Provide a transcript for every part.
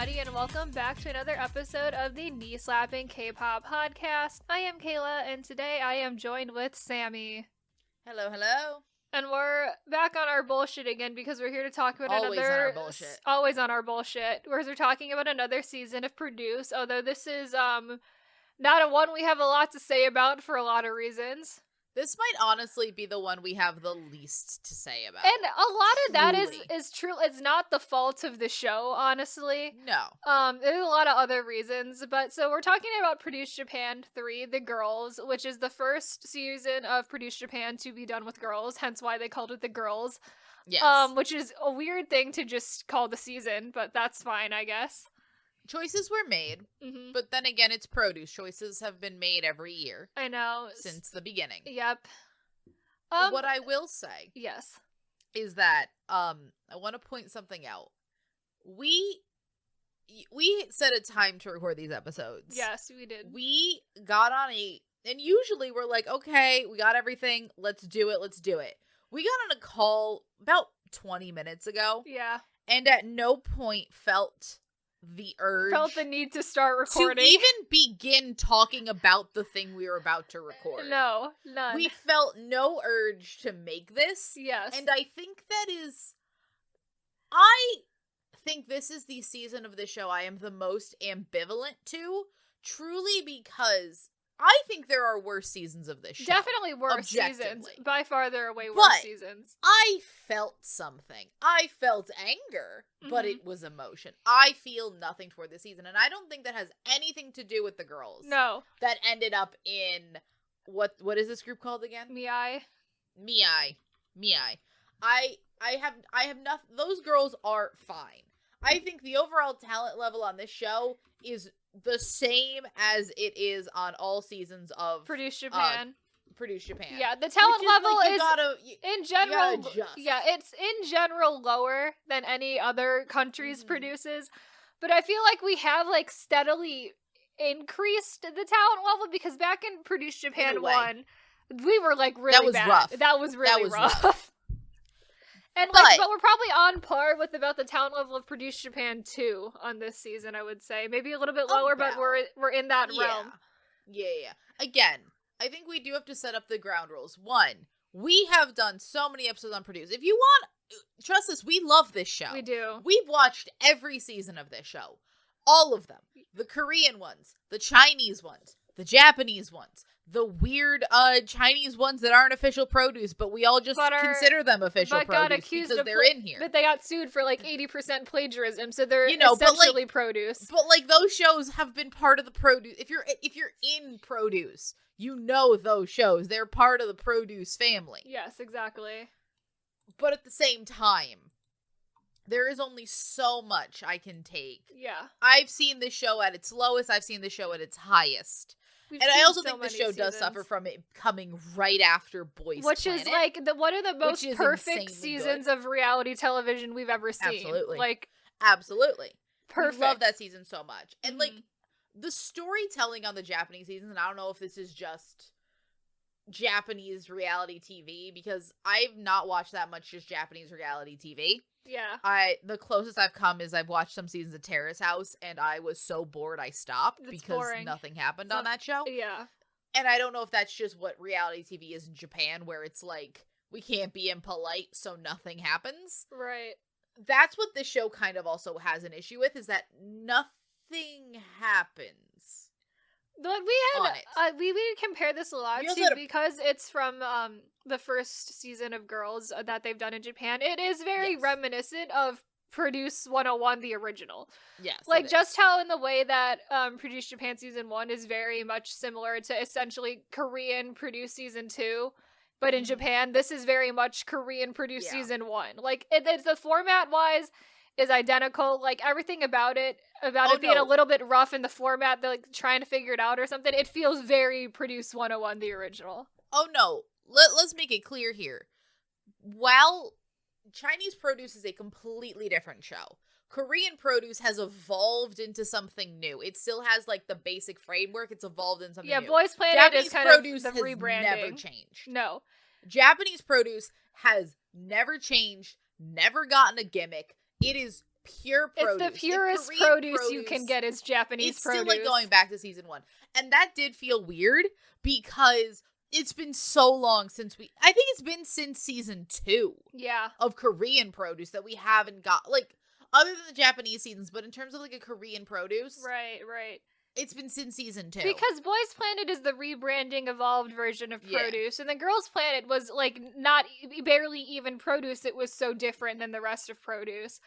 everybody, and welcome back to another episode of the knee-slapping K-pop podcast. I am Kayla, and today I am joined with Sammi. Hello, hello. And we're back on our bullshit again because we're here to talk about Always another... on our bullshit. Always on our bullshit. We're talking about another season of Produce, although this is, not a one we have a lot to say about for a lot of reasons. This might honestly be the one we have the least to say about. And a lot of that Truly. is true. It's not the fault of the show, honestly. No. There's a lot of other reasons, but so we're talking about Produce Japan 3, The Girls, which is the first season of Produce Japan to be done with girls, hence why they called it The Girls. Yes. Which is a weird thing to just call the season, but that's fine, I guess. Choices were made, but then again, it's produce. Choices have been made every year. I know. Since the beginning. Yep. What I will say yes, is that I want to point something out. We set a time to record these episodes. Yes, we did. We got on and usually we're like, okay, we got everything. Let's do it. We got on a call about 20 minutes ago. Yeah. And at no point felt the need to start recording. To even begin talking about the thing we were about to record. No, none. We felt no urge to make this. Yes. And I think this is the season of the show I am the most ambivalent to, truly because I think there are worse seasons of this show. Definitely worse seasons. By far, there are way worse But seasons. I felt something. I felt anger, but it was emotion. I feel nothing toward this season, and I don't think that has anything to do with the girls. No. That ended up in, what is this group called again? Miai. I have nothing. Those girls are fine. I think the overall talent level on this show is the same as it is on all seasons of Produce Japan. Yeah, the talent level is in general. Yeah, it's in general lower than any other country's produces, but I feel like we have steadily increased the talent level because back in Produce Japan 1, we were really bad. Rough. That was really rough. And but we're probably on par with about the talent level of Produce Japan 2 on this season, I would say. Maybe a little bit lower, but we're in that realm. Yeah. Again, I think we do have to set up the ground rules. 1, we have done so many episodes on Produce. If you want, trust us, we love this show. We do. We've watched every season of this show. All of them. The Korean ones, the Chinese ones, the Japanese ones, the weird Chinese ones that aren't official produce, but we all just consider them official produce because they're in here. But they got sued for 80% plagiarism, so they're essentially produce. But those shows have been part of the produce. If you're in produce, you know those shows. They're part of the produce family. Yes, exactly. But at the same time, there is only so much I can take. Yeah. I've seen this show at its lowest. I've seen the show at its highest. And I also think the show does suffer from it coming right after Boys Planet. Which is one of the most perfect seasons of reality television we've ever seen. Absolutely. Absolutely. Perfect. We love that season so much. And the storytelling on the Japanese seasons, and I don't know if this is just Japanese reality TV, because I've not watched that much just Japanese reality TV. Yeah. The closest I've come is I've watched some seasons of Terrace House, and I was so bored I stopped because nothing happened on that show. Yeah. And I don't know if that's just what reality TV is in Japan, where it's we can't be impolite, so nothing happens. Right. That's what this show kind of also has an issue with, is that nothing happens. We compare this a lot because it's from the first season of Girls that they've done in Japan. It is very reminiscent of Produce 101, the original. Yes. Just how in the way that Produce Japan season 1 is very much similar to essentially Korean Produce season 2. But in Japan, this is very much Korean Produce season 1. It's the format-wise is identical. Everything about it being a little bit rough in the format, trying to figure it out or something, it feels very Produce 101, the original. Oh, no. Let's make it clear here. While Chinese Produce is a completely different show, Korean Produce has evolved into something new. It still has the basic framework. It's evolved into something new. Yeah, Boys Planet Japanese is kind Produce of the rebranding. Never changed. No. Japanese Produce has never changed, never gotten a gimmick. It is pure produce. It's the purest produce you can get is Japanese produce. It's still like going back to season 1. And that did feel weird because it's been so long since I think it's been since season 2 of Korean produce that we haven't got, like, other than the Japanese seasons, but in terms of like a Korean produce. Right. It's been since season 2. Because Boys Planet is the rebranding, evolved version of produce, and then Girls Planet was, like, not barely even produce. It was so different than the rest of produce.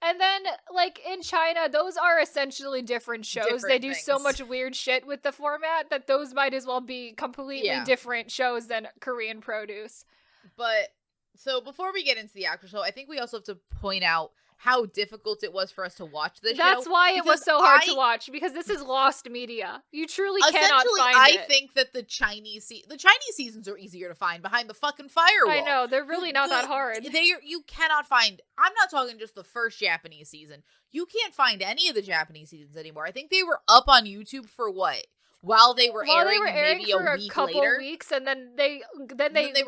And then, like, in China, those are essentially different shows. They do so much weird shit with the format that those might as well be completely different shows than Korean produce. But, so before we get into the actual show, I think we also have to point out how difficult it was for us to watch this show. That's why it was so hard to watch, because this is lost media. You truly cannot find it. I think that the Chinese seasons are easier to find behind the fucking firewall. I know, they're really not that hard. You cannot find, I'm not talking just the first Japanese season. You can't find any of the Japanese seasons anymore. I think they were up on YouTube for what? While they were airing maybe for a week couple later. Weeks, and then they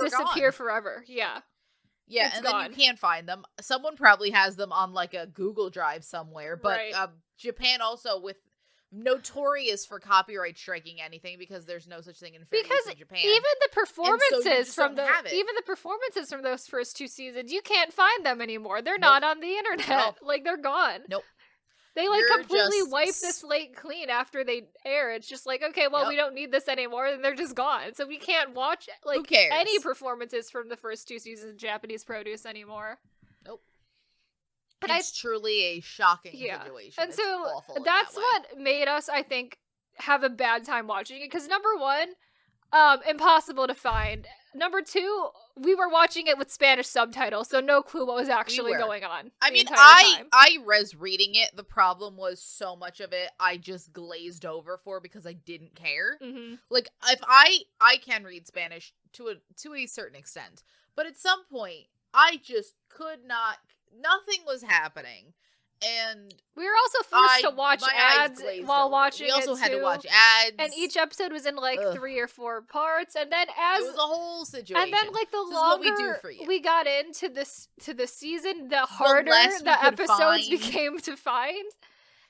disappear forever. Yeah. Yeah, it's and gone. then you can't find them. Someone probably has them on, like, a Google Drive somewhere. But Japan also notorious for copyright striking anything because there's no such thing in fair use in Japan. Even the performances the performances from those first 2 seasons, you can't find them anymore. They're not on the internet. Nope. Like, they're gone. Nope. They, like, completely wipe the slate clean after they air. It's just like, okay, well, we don't need this anymore, and they're just gone. So we can't watch, like, who cares? Any performances from the first 2 seasons of Japanese produce anymore. Nope. And it's truly a shocking situation. And it's so awful that's what made us, I think, have a bad time watching it. Because number 1, impossible to find. Number 2, we were watching it with Spanish subtitles, so no clue what was actually going on. I mean, I was reading it. The problem was so much of it I just glazed over for because I didn't care. Mm-hmm. Like, if I can read Spanish to a certain extent, but at some point I just could not. Nothing was happening. And we were also forced to watch ads while watching it. We also had to watch ads. And each episode was in like 3 or 4 parts. And then it was a whole situation. And then like the longer we got into the season, the harder the episodes became to find.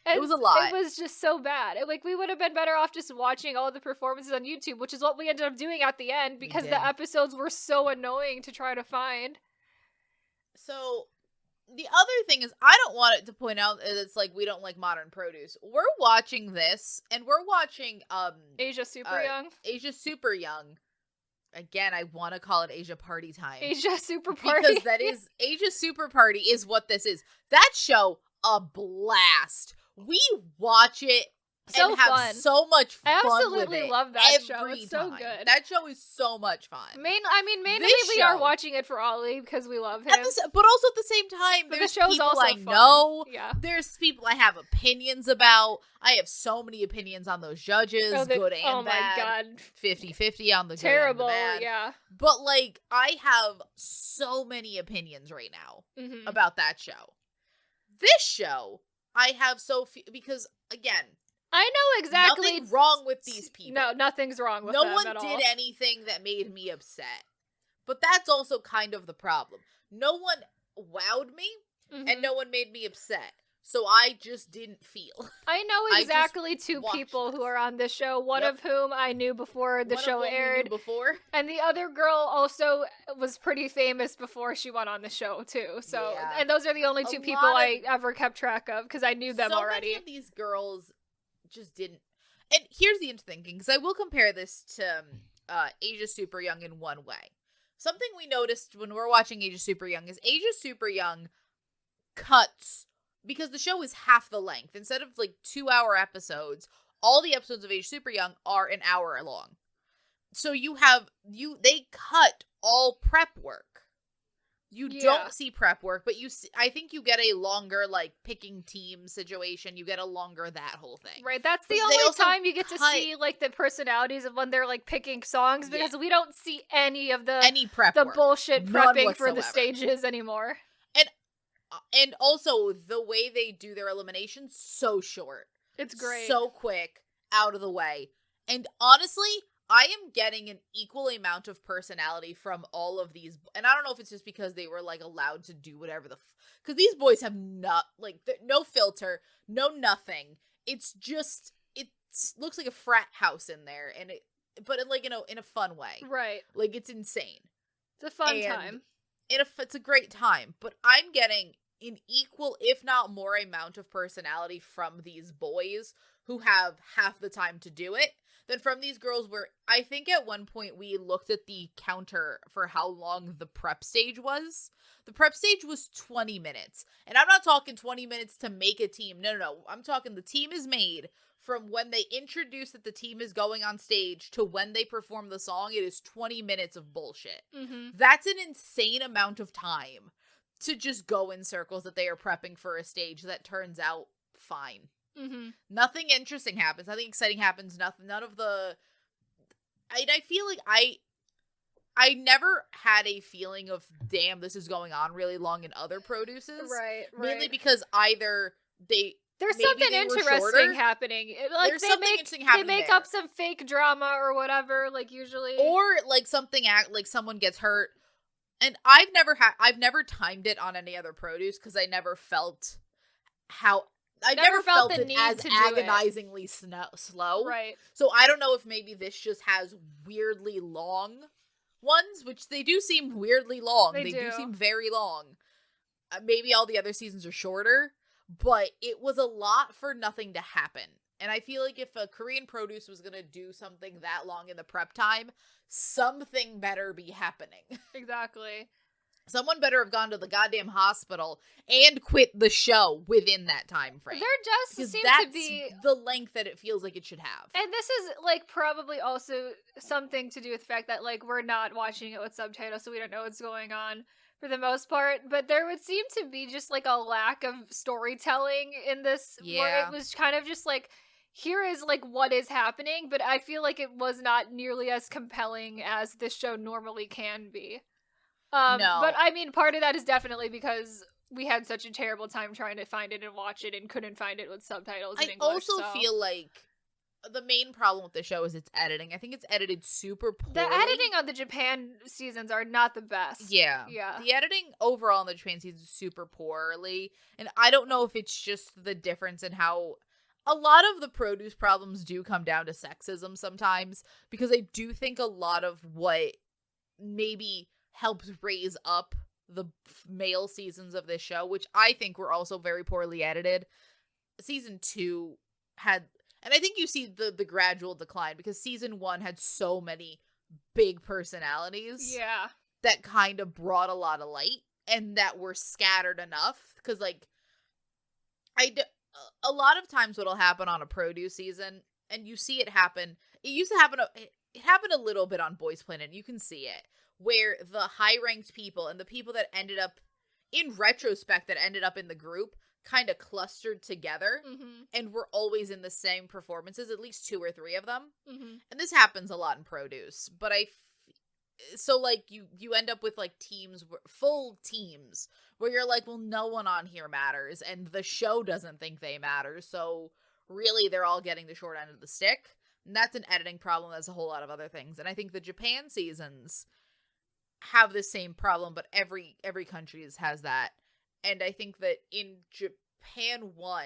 And it was a lot. It was just so bad. We would have been better off just watching all the performances on YouTube, which is what we ended up doing at the end because the episodes were so annoying to try to find. So the other thing is, I don't want it to point out that it's like we don't like modern produce. We're watching this, and we're watching Asia Super Young. Asia Super Young. Again, I want to call it Asia Party Time. Asia Super Party. Because that is Asia Super Party is what this is. That show, a blast. We watch it and have so much fun. I absolutely with it love that show. Every It's time. so good. That show is so much fun. Mainly we are watching it for Ollie because we love him. But also at the same time, there's the show's people also I fun. know. Yeah. There's people I have opinions about. I have so many opinions on those judges, good and bad. Oh my god. 50-50 on the terrible, good and the bad. Yeah. But like, I have so many opinions right now about that show. This show, I have so few, because again, I know exactly. Nothing wrong with these people. No, nothing's wrong with them at all. No one did anything that made me upset. But that's also kind of the problem. No one wowed me, and no one made me upset. So I just didn't feel. I know exactly 2 people who are on this show, one of whom I knew before the show aired. And the other girl also was pretty famous before she went on the show, too. So, and those are the only 2 people I ever kept track of, because I knew them already. So many of these girls just didn't. And here's the interesting thing, because I will compare this to Asia Super Young in one way. Something we noticed when we're watching Asia Super Young is Asia Super Young cuts, because the show is half the length. Instead of like 2-hour episodes, all the episodes of Asia Super Young are an hour long. So they cut all prep work. You don't see prep work, but I think you get a longer, like, picking team situation. You get a longer that whole thing. Right, that's the only time you get to see, like, the personalities of when they're, like, picking songs, because we don't see any of any prep work. Bullshit prepping for the stages anymore. And also, the way they do their eliminations, so short. It's great. So quick, out of the way. And honestly, I am getting an equal amount of personality from all of these, and I don't know if it's just because they were, like, allowed to do whatever because these boys have no filter, no nothing. It's just, it looks like a frat house in there, but in a fun way. Right. Like, it's insane. It's a fun time. It's a great time, but I'm getting an equal, if not more, amount of personality from these boys who have half the time to do it than from these girls, where I think at one point we looked at the counter for how long the prep stage was. The prep stage was 20 minutes. And I'm not talking 20 minutes to make a team. No. I'm talking the team is made from when they introduce that the team is going on stage to when they perform the song. It is 20 minutes of bullshit. Mm-hmm. That's an insane amount of time to just go in circles that they are prepping for a stage that turns out fine. Mm-hmm. Nothing interesting happens. Nothing exciting happens. None of the. I feel like I never had a feeling of, damn, this is going on really long in other produces. Right. Mainly because either there's something interesting happening. Like, there's something interesting happening. They make up some fake drama or whatever, like, usually. Or like something like someone gets hurt. And I've never timed it on any other produce because I never felt I never felt it as agonizingly slow. Right. So I don't know if maybe this just has weirdly long ones, which they do seem weirdly long. They do seem very long. Maybe all the other seasons are shorter, but it was a lot for nothing to happen. And I feel like if a Korean produce was going to do something that long in the prep time, something better be happening. Exactly. Someone better have gone to the goddamn hospital and quit the show within that time frame. There just seems to be the length that it feels like it should have. And this is, like, probably also something to do with the fact that, like, we're not watching it with subtitles, so we don't know what's going on for the most part. But there would seem to be just, like, a lack of storytelling in this. Yeah. Where it was kind of just, like, here is, like, what is happening, but I feel like it was not nearly as compelling as this show normally can be. No. But I mean, part of that is definitely because we had such a terrible time trying to find it and watch it and couldn't find it with subtitles in English. I also feel like the main problem with the show is its editing. I think it's edited super poorly. The editing on the Japan seasons are not the best. Yeah. The editing overall in the Japan seasons is super poorly. And I don't know if it's just the difference in how a lot of the produce problems do come down to sexism sometimes. Because I do think a lot of what maybe helped raise up the male seasons of this show, which I think were also very poorly edited. Season 2 had, and I think you see the gradual decline because season 1 had so many big personalities. Yeah. That kind of brought a lot of light and that were scattered enough. Because, like, a lot of times what'll happen on a produce season, and you see it happen, it happened a little bit on Boys Planet, you can see it, where the high-ranked people and the people that ended up, in retrospect, that ended up in the group kind of clustered together and were always in the same performances, at least 2 or 3 of them. And this happens a lot in produce, but so, like, you end up with, like, full teams, where you're like, well, no one on here matters, and the show doesn't think they matter, so really they're all getting the short end of the stick. And that's an editing problem. That's a whole lot of other things. And I think the Japan seasons have the same problem, but every country has that. And I think that in Japan 1,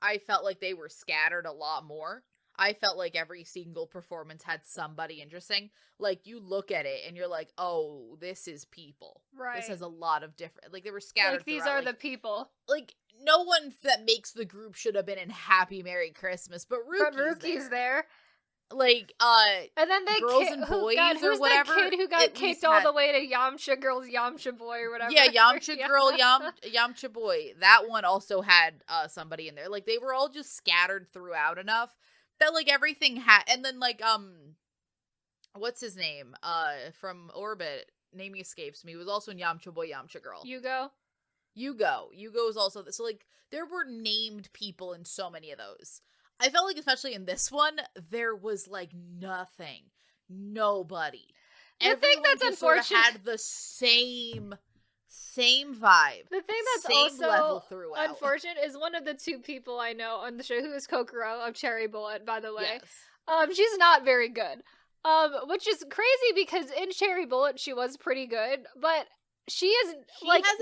I felt like they were scattered a lot more. I felt like every single performance had somebody interesting. Like, you look at it and you're like, oh, this is people. Right. This has a lot of different, like, they were scattered. Like, these are the people. Like, no one that makes the group should have been in Happy Merry Christmas, but Ruki's there. Like, and then they Girls and Boys or whatever. Who's the kid who got kicked all the way to Yamcha Girls, Yamcha Boy, or whatever? Yeah, Yamcha Girl, Yamcha Boy. That one also had somebody in there. Like, they were all just scattered throughout enough that, like, everything had. And then, like, what's his name? From Orbit, name escapes me. He was also in Yamcha Boy, Yamcha Girl. Yugo is also so, like, there were named people in so many of those. I felt like, especially in this one, there was, like, nothing. Nobody. The thing that's unfortunate, sort of had the same vibe. The thing that's also unfortunate is one of the 2 people I know on the show, who is Kokoro of Cherry Bullet, by the way. Yes. She's not very good. Which is crazy because in Cherry Bullet she was pretty good, but she is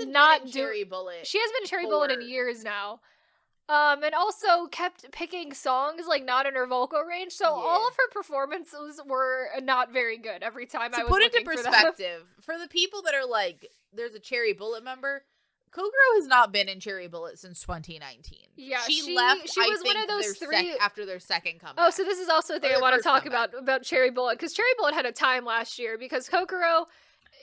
not Cherry Bullet. She has been Cherry Bullet in years now. And also kept picking songs like not in her vocal range, so all of her performances were not very good every time I was looking for them. To put into perspective, for the people that are like, there's a Cherry Bullet member, Kokoro has not been in Cherry Bullet since 2019. Yeah, she left. She was one of those three after their second comeback. Oh, so this is also a thing I want to talk about Cherry Bullet, because Cherry Bullet had a time last year because Kokoro,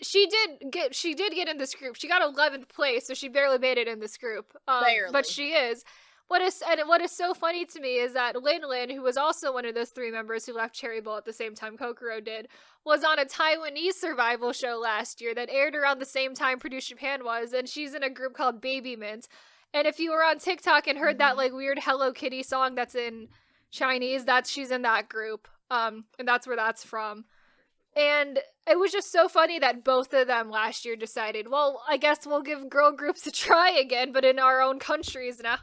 she did get in this group. She got 11th place, so she barely made it in this group. Barely, but she is. What is so funny to me is that Lin Lin, who was also one of those three members who left Cherry Bullet at the same time Kokoro did, was on a Taiwanese survival show last year that aired around the same time Produce Japan was, and she's in a group called Baby Mint. And if you were on TikTok and heard that like weird Hello Kitty song that's in Chinese, she's in that group. And that's where that's from. And it was just so funny that both of them last year decided, well, I guess we'll give girl groups a try again, but in our own countries now.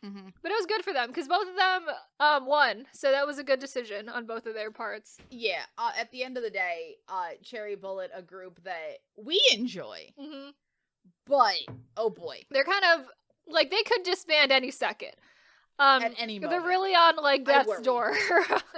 Mm-hmm. But it was good for them because both of them won, so that was a good decision on both of their parts. Yeah, at the end of the day, Cherry Bullet, a group that we enjoy, but oh boy, they're kind of like they could disband any second. At any moment. They're really on like death's door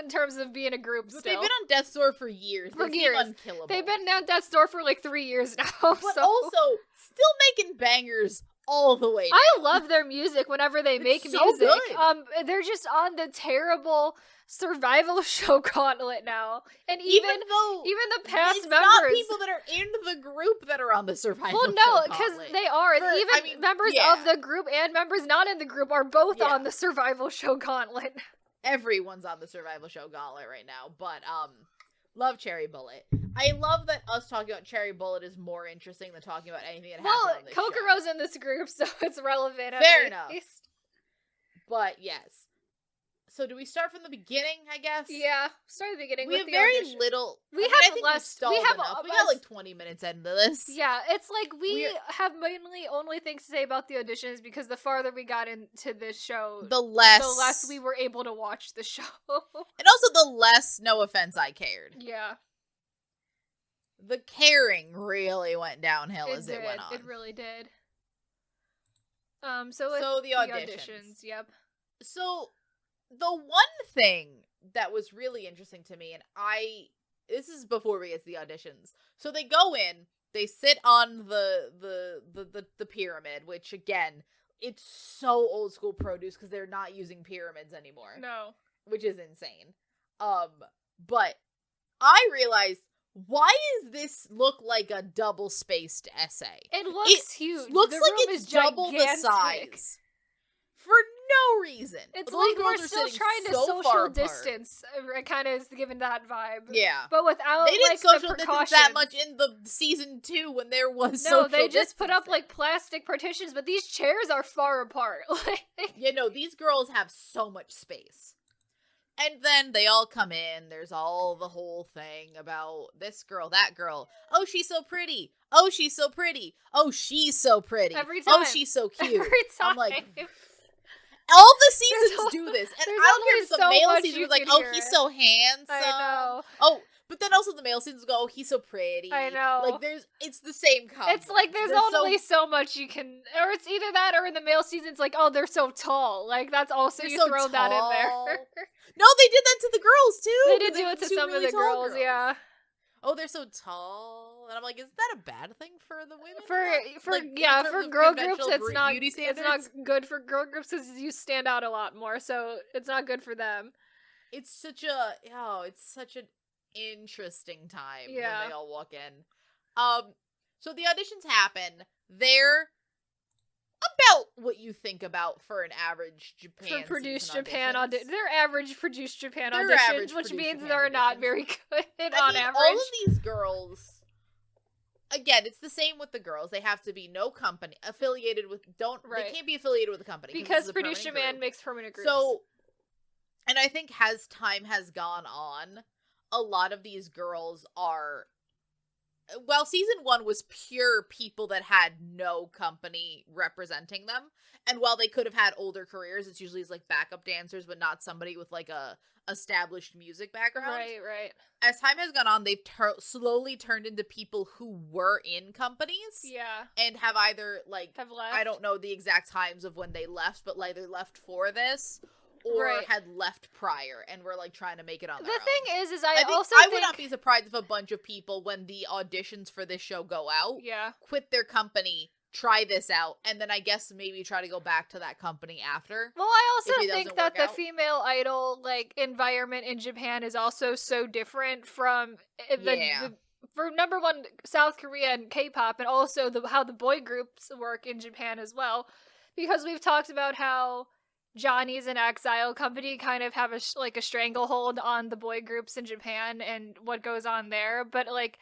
in terms of being a group. But still, they've been on death's door for years. They seem unkillable. They've been on death's door for like 3 years now. But also still making bangers all the way down. I love their music whenever they make music. Good. They're just on the terrible survival show gauntlet now. And even the past members, not people that are in the group that are on the survival show gauntlet. Well, no, because they are. Members of the group and members not in the group are both on the survival show gauntlet. Everyone's on the survival show gauntlet right now, but love Cherry Bullet. I love that us talking about Cherry Bullet is more interesting than talking about anything that happened on this show. Well, Kokoro's in this group, so it's relevant. Fair enough. But yes. So do we start from the beginning, I guess? Yeah, start at the beginning. We have very little. We got like 20 minutes into this. Yeah, it's like we have mainly only things to say about the auditions because the farther we got into this show, the less we were able to watch the show. And also the less, no offense, I cared. Yeah. The caring really went downhill as it went on. It really did. So the auditions. Yep. So the one thing that was really interesting to me, and this is before we get to the auditions. So they go in, they sit on the pyramid, which again, it's so old school produce because they're not using pyramids anymore. No. Which is insane. But I realized, why does this look like a double-spaced essay? It looks huge. Looks like it's double the size. For no reason. It's like we're still trying to social distance. It kind of is given that vibe. Yeah. But without they didn't social distance that much in the season 2 when there was social distancing. No, they just put up like plastic partitions, but these chairs are far apart. These girls have so much space. And then they all come in. There's all the whole thing about this girl, that girl. Oh, she's so pretty. Oh, she's so pretty. Oh, she's so pretty. Every time. Oh, she's so cute. Every time. I'm like, all the seasons do this. And I don't care if the male season was like, oh, he's so handsome. I know. Oh, but then also the male seasons go, oh, he's so pretty. I know. Like, it's the same conflict. It's like there's only so much you can, or it's either that or in the male seasons, like, oh, they're so tall. Like, that's also, you throw that in there. No, they did that to the girls, too. They did do it to some of the girls, yeah. Oh, they're so tall. And I'm like, is that a bad thing for the women? For girl groups, it's not good for girl groups because you stand out a lot more, so it's not good for them. It's such an interesting time when they all walk in. So the auditions happen. They're about what you think about for an average Japan audition. They're average Produce Japan auditions, which means they're not very good on average. All of these girls, again, it's the same with the girls. They have to be no company affiliated with. They can't be affiliated with a company because Produce Japan makes permanent groups. So, and I think as time has gone on, a lot of these girls are while season 1 was pure people that had no company representing them, and while they could have had older careers, it's usually like backup dancers, but not somebody with like a established music background. Right. As time has gone on, they've slowly turned into people who were in companies. Yeah. And have either, like, have left. I don't know the exact times of when they left, but like they left for this, or had left prior and were like trying to make it on their own. The thing is I think would not be surprised if a bunch of people, when the auditions for this show go out, quit their company, try this out, and then I guess maybe try to go back to that company after. Well, I also think that the female idol like environment in Japan is also so different from for number one, South Korea and K-pop, and also how the boy groups work in Japan as well, because we've talked about how Johnny's and Exile Company kind of have a stranglehold on the boy groups in Japan and what goes on there, but like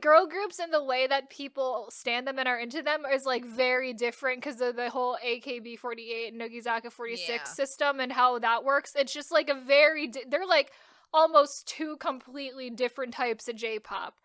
girl groups and the way that people stand them and are into them is like very different because of the whole AKB48 and Nogizaka 46 system and how that works. It's just like they're like almost two completely different types of J-pop.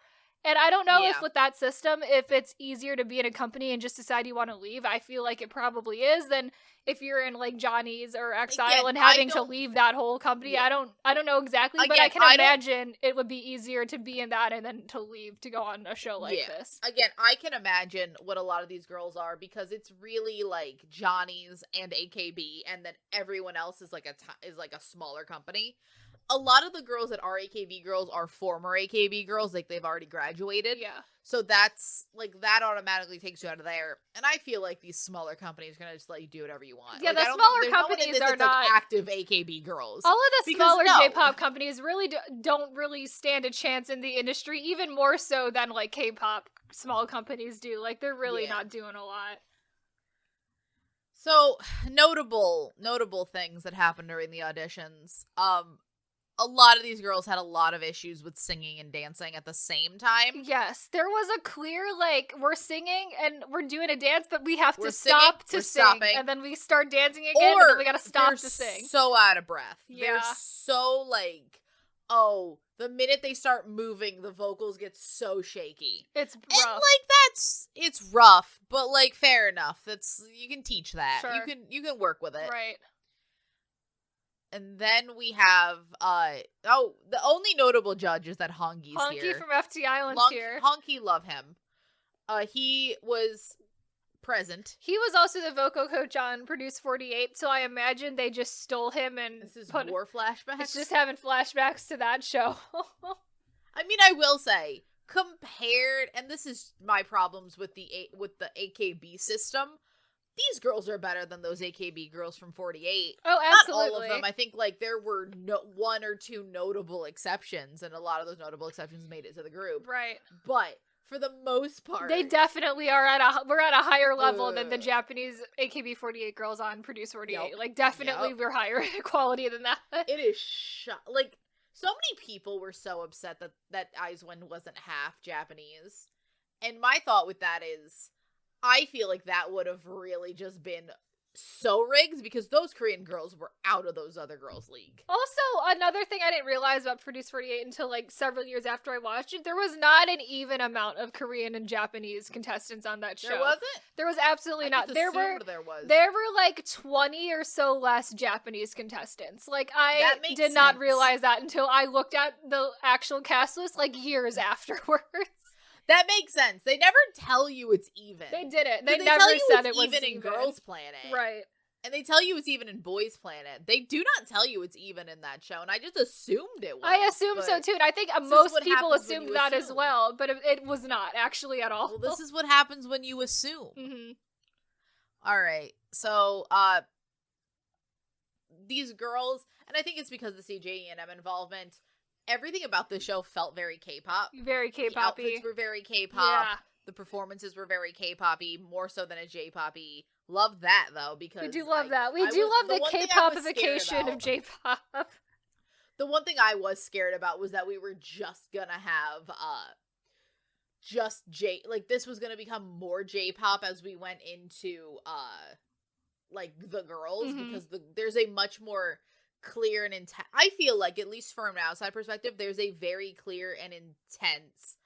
And I don't know if with that system, if it's easier to be in a company and just decide you want to leave. I feel like it probably is than if you're in like Johnny's or Exile and having to leave that whole company. Yeah. I don't know exactly, but I can imagine it would be easier to be in that and then to leave to go on a show like this. Again, I can imagine what a lot of these girls are, because it's really like Johnny's and AKB, and then everyone else is like a smaller company. A lot of the girls that are AKB girls are former AKB girls, like they've already graduated. Yeah. So that's, like, that automatically takes you out of there. And I feel like these smaller companies are going to just let you do whatever you want. Yeah, like, the smaller companies are not like, active AKB girls. All of the smaller J-pop companies really don't really stand a chance in the industry, even more so than, like, K-pop small companies do. Like, they're really not doing a lot. So, notable things that happened during the auditions. A lot of these girls had a lot of issues with singing and dancing at the same time. Yes, there was a clear, like, we're singing and we're doing a dance, but we have to stop to sing. And then we start dancing again, and then we gotta stop to sing. So out of breath. Yeah. They're so, like, the minute they start moving, the vocals get so shaky. It's rough. And, like, it's rough, but, like, fair enough. You can teach that. Sure. You can work with it. Right. And then we have, the only notable judge is that Hongi's here. Hongi from FT Island's here. Hongi, love him. He was present. He was also the vocal coach on Produce 48, so I imagine they just stole him and this is more flashbacks. It's just having flashbacks to that show. I mean, I will say, compared, and this is my problems with the AKB system, these girls are better than those AKB girls from 48. Oh, absolutely. Not all of them. I think, like, there were one or two notable exceptions, and a lot of those notable exceptions made it to the group. Right. But for the most part, they definitely are we're at a higher level than the Japanese AKB 48 girls on Produce 48. Yep. Like, definitely we're higher in quality than that. It is like, so many people were so upset that Aizwen wasn't half Japanese. And my thought with that is, I feel like that would have really just been so rigged, because those Korean girls were out of those other girls' league. Also, another thing I didn't realize about Produce 48 until, like, several years after I watched it, there was not an even amount of Korean and Japanese contestants on that show. There wasn't? There was absolutely not. There were like 20 or so less Japanese contestants. Like, I did not realize that until I looked at the actual cast list, like, years afterwards. That makes sense. They never tell you it's even. They did it. They never said it was even in Girls Planet. Right. And they tell you it's even in Boys Planet. They do not tell you it's even in that show, and I just assumed it was. I assumed so too, and I think most people assumed that as well, but it was not actually at all. Well, this is what happens when you assume. Mm-hmm. All right. So, these girls, and I think it's because of the CJENM involvement, everything about the show felt very K-pop. Very K-poppy. The outfits were very K-pop. Yeah. The performances were very K-poppy, more so than a J-poppy. Love that, though, because we do love that. We do love the K-popification of J-pop. The one thing I was scared about was that we were just gonna have, this was gonna become more J-pop as we went into, like, the girls, because there's a much more clear and intense. I feel like, at least from an outside perspective, there's a very clear and intense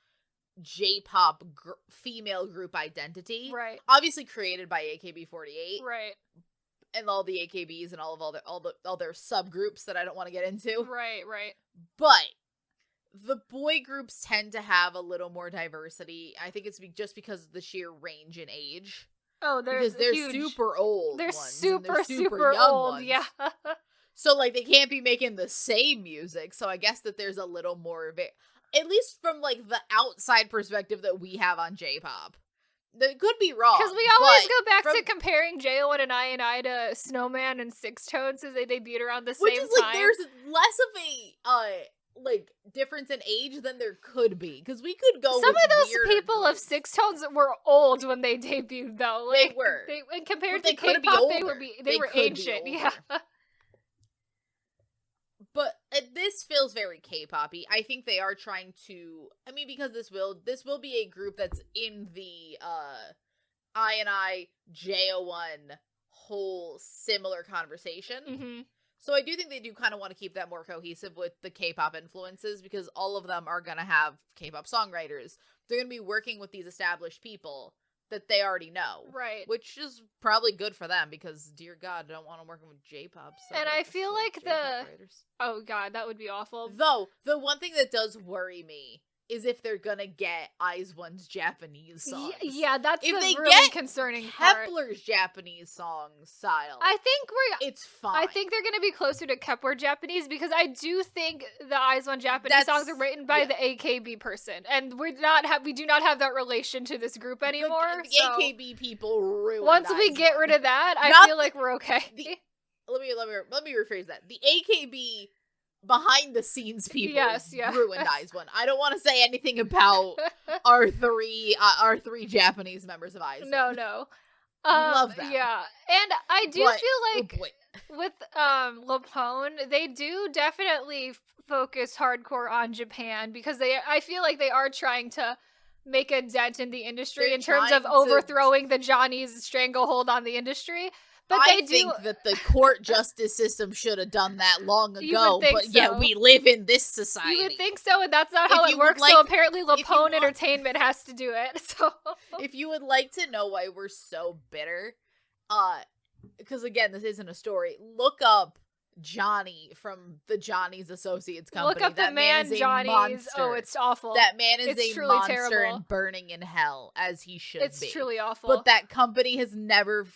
J-pop female group identity. Right. Obviously created by AKB48. Right. And all the AKBs and all their subgroups that I don't want to get into. Right, right. But the boy groups tend to have a little more diversity. I think it's just because of the sheer range in age. Oh, because they're super old. They're ones, super young old. ones. Yeah. So like they can't be making the same music. So I guess that there's a little more of it, at least from like the outside perspective that we have on J-pop. That could be wrong. Because we always go back to comparing JO1 and I to Snowman and Six Tones as they debuted around the same time. Which is like there's less of a like difference in age than there could be, because we could go. Some of those people of Six Tones were old when they debuted, though. Like, they were. And compared to K-pop, they were ancient. Yeah. But this feels very K-poppy. I think they are trying to. I mean, because this will be a group that's in the I JO1 whole similar conversation. Mm-hmm. So I do think they do kind of want to keep that more cohesive with the K-pop influences, because all of them are going to have K-pop songwriters. They're going to be working with these established people that they already know. Right. Which is probably good for them, because, dear God, I don't want them working with J-pop. And I feel like oh God, that would be awful. Though, the one thing that does worry me is if they're gonna get IZ*ONE's Japanese songs. Yeah, that's if the really concerning part. Kepler's Japanese song style, I think it's fine. I think they're gonna be closer to Kepler Japanese, because I do think the IZ*ONE Japanese songs are written by the AKB person, and we do not have that relation to this group anymore. The AKB people ruined. Once we get rid of that, I feel like we're okay. Let me rephrase that. The AKB behind the scenes people ruined IZ*ONE. I don't want to say anything about our three Japanese members of IZ*ONE. No. Love them. Yeah. And I do feel like with Lapone, they do definitely focus hardcore on Japan, because I feel like they are trying to make a dent in the industry in terms of overthrowing the Johnny's stranglehold on the industry. But I think that the court justice system should have done that long ago, but yeah, we live in this society. You would think so, and that's not how it works, so apparently Lapone Entertainment has to do it, so. If you would like to know why we're so bitter, because again, this isn't a story, look up Johnny from the Johnny's Associates Company. Look up that the man Johnny's. Monster. Oh, it's awful. That man is a monster terrible. And burning in hell, as he should be. It's truly awful. But that company has never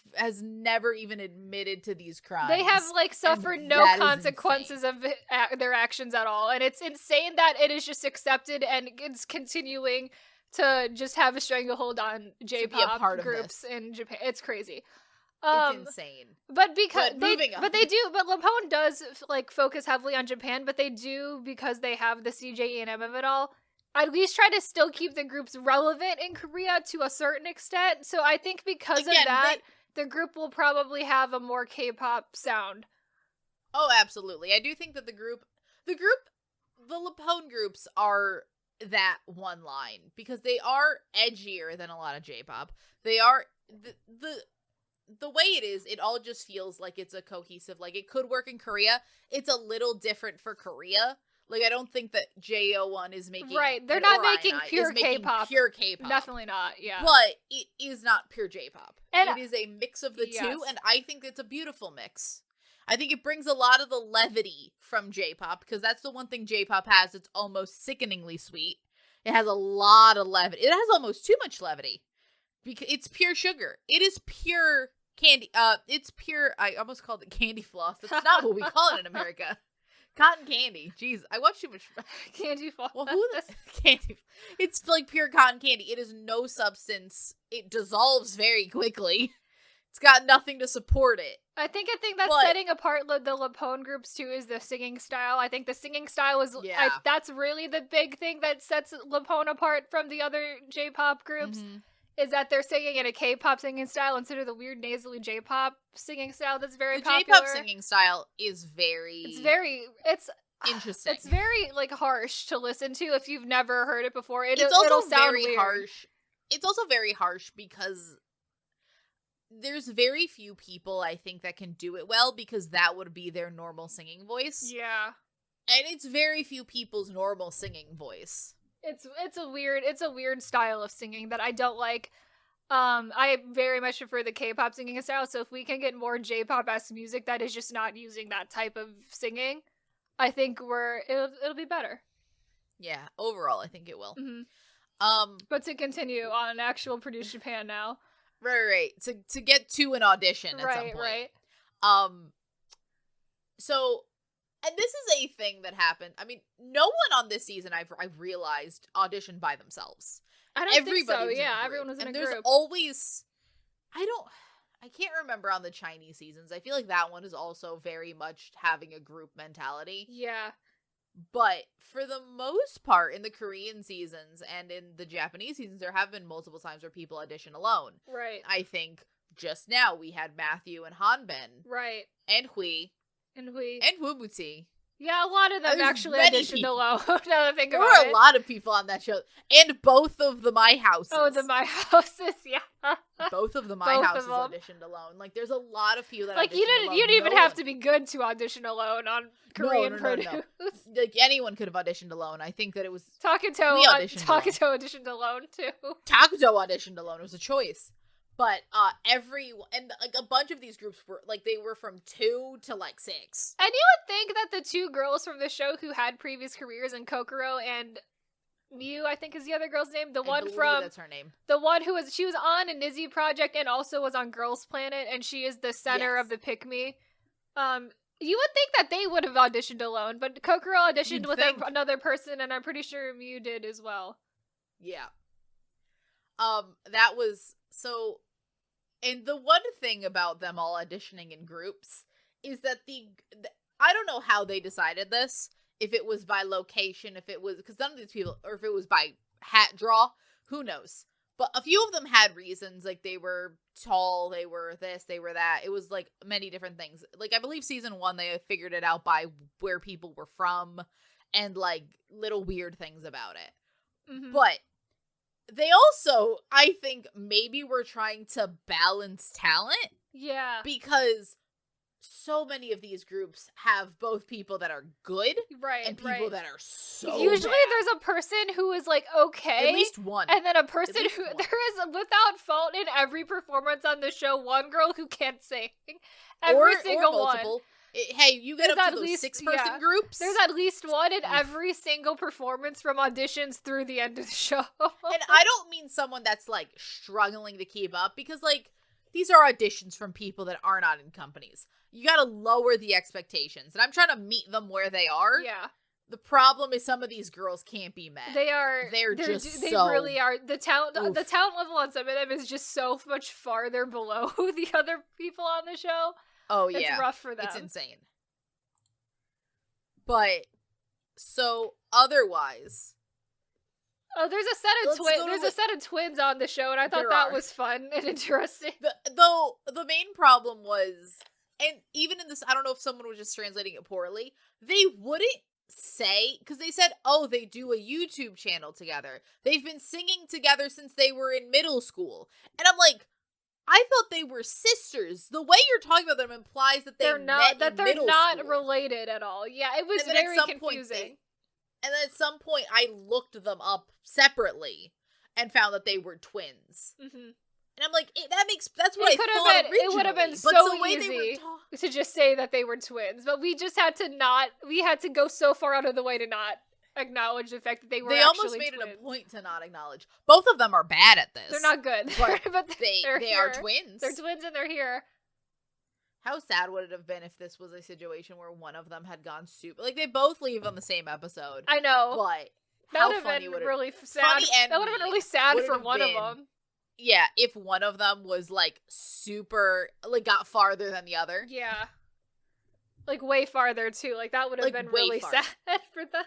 even admitted to these crimes. They have suffered no consequences of their actions at all, and it's insane that it is just accepted and it's continuing to just have a stranglehold on J-pop groups in Japan. It's crazy. It's insane. But Lapone does focus heavily on Japan, but they do, because they have the CJEM of it all, at least try to still keep the groups relevant in Korea to a certain extent. So I think because of that, the group will probably have a more K-pop sound. Oh, absolutely. I do think that the Lapone groups are that one line, because they are edgier than a lot of J-pop. They are the way it is, it all just feels like it's a cohesive, it could work in Korea. It's a little different for Korea. I don't think that JO1 is making... Right, they're not making pure K-pop. Pure K-pop. Definitely not, yeah. But it is not pure J-pop. It is a mix of the two, and I think it's a beautiful mix. I think it brings a lot of the levity from J-pop, because that's the one thing J-pop has. It's almost sickeningly sweet. It has a lot of levity. It has almost too much levity. Because it's pure sugar. It is pure candy. It's pure. I almost called it candy floss. That's not what we call it in America. Cotton candy. Jeez, I watch too much. Candy floss. Well, candy? It's pure cotton candy. It is no substance. It dissolves very quickly. It's got nothing to support it. I think that's setting apart the Lapone groups too, is the singing style. I think the singing style is that's really the big thing that sets Lapone apart from the other J-pop groups. Mm-hmm. Is that they're singing in a K-pop singing style instead of the weird nasally J-pop singing style that's very popular. The J-pop singing style is very... It's interesting. It's very, harsh to listen to if you've never heard it before. It'll sound very weird. Harsh. It's also very harsh because there's very few people, I think, that can do it well, because that would be their normal singing voice. Yeah. And it's very few people's normal singing voice. It's a weird style of singing that I don't like. I very much prefer the K-pop singing style, so if we can get more J-pop-esque music that is just not using that type of singing, I think it'll be better. Yeah, overall I think it will. Mm-hmm. But to continue on actual Produce Japan now. Right. To get to an audition at some point. Right. So, and this is a thing that happened. I mean, no one on this season I've realized auditioned by themselves. I don't think so. Yeah, everyone was in a group. There's always, I can't remember on the Chinese seasons. I feel like that one is also very much having a group mentality. Yeah. But for the most part, in the Korean seasons and in the Japanese seasons, there have been multiple times where people audition alone. Right. I think just now we had Matthew and Hanbin. Right. And Hui. And Wumuti. Yeah, a lot of them actually auditioned alone. Now that I think there about were a lot of people on that show. And both of the My Houses. Oh, the My Houses, yeah. Both of the My Houses auditioned alone. Like, there's a lot of people that like, you didn't even have to be good to audition alone on Korean Produce. No. Like, anyone could have auditioned alone. I think that it was... Takuto auditioned alone, too. Takuto auditioned alone. It was a choice. But a bunch of these groups were like, they were from 2 to like 6. And you would think that the 2 girls from the show who had previous careers in Kokoro and Miu, I think is the other girl's name, that's her name. The one she was on a Nizzy project and also was on Girls Planet, and she is the center of the Pick Me. You would think that they would have auditioned alone, but Kokoro auditioned with another person, and I'm pretty sure Miu did as well. Yeah. That was so. And the one thing about them all auditioning in groups is that I don't know how they decided this. If it was by location, if it was, because none of these people, or if it was by hat draw, who knows? But a few of them had reasons, like they were tall, they were this, they were that. It was like many different things. Like I believe season 1, they figured it out by where people were from and like little weird things about it. Mm-hmm. But they also, I think, maybe were trying to balance talent. Yeah. Because so many of these groups have both people that are good and people that are so usually bad. There's a person who is like okay, at least one, and then a person who there is without fault in every performance on the show one girl who can't sing. Every single one. Hey, you get up to those 6-person groups. There's at least one in every single performance from auditions through the end of the show. And I don't mean someone that's like struggling to keep up, because like these are auditions from people that are not in companies. You gotta lower the expectations, and I'm trying to meet them where they are. Yeah. The problem is some of these girls can't be met. They really are. The talent level on some of them is just so much farther below the other people on the show. Oh yeah. It's rough for them. It's insane. But so otherwise, there's a set of twins on the show, and I thought that was fun and interesting. Though the main problem was, and even in this, I don't know if someone was just translating it poorly, they wouldn't say, because they said, oh, they do a YouTube channel together. They've been singing together since they were in middle school. And I'm like, I thought they were sisters. The way you're talking about them implies that they're not related at all. Yeah, it was very confusing. And then at some point, I looked them up separately and found that they were twins. Mm-hmm. And I'm like, that's what I thought originally. It would have been so easy to just say that they were twins, but we just had to go so far out of the way to not acknowledge the fact that they were actually twins. They almost made it a point to not acknowledge. Both of them are bad at this. They're not good. But they are twins. They're twins and they're here. How sad would it have been if this was a situation where one of them had gone super... Like, they both leave on the same episode. I know. But that would have been really sad. That would have been really sad for one of them. Yeah, if one of them was, like, super... Like, got farther than the other. Yeah. Like, way farther, too. Like, that would have been really sad for them.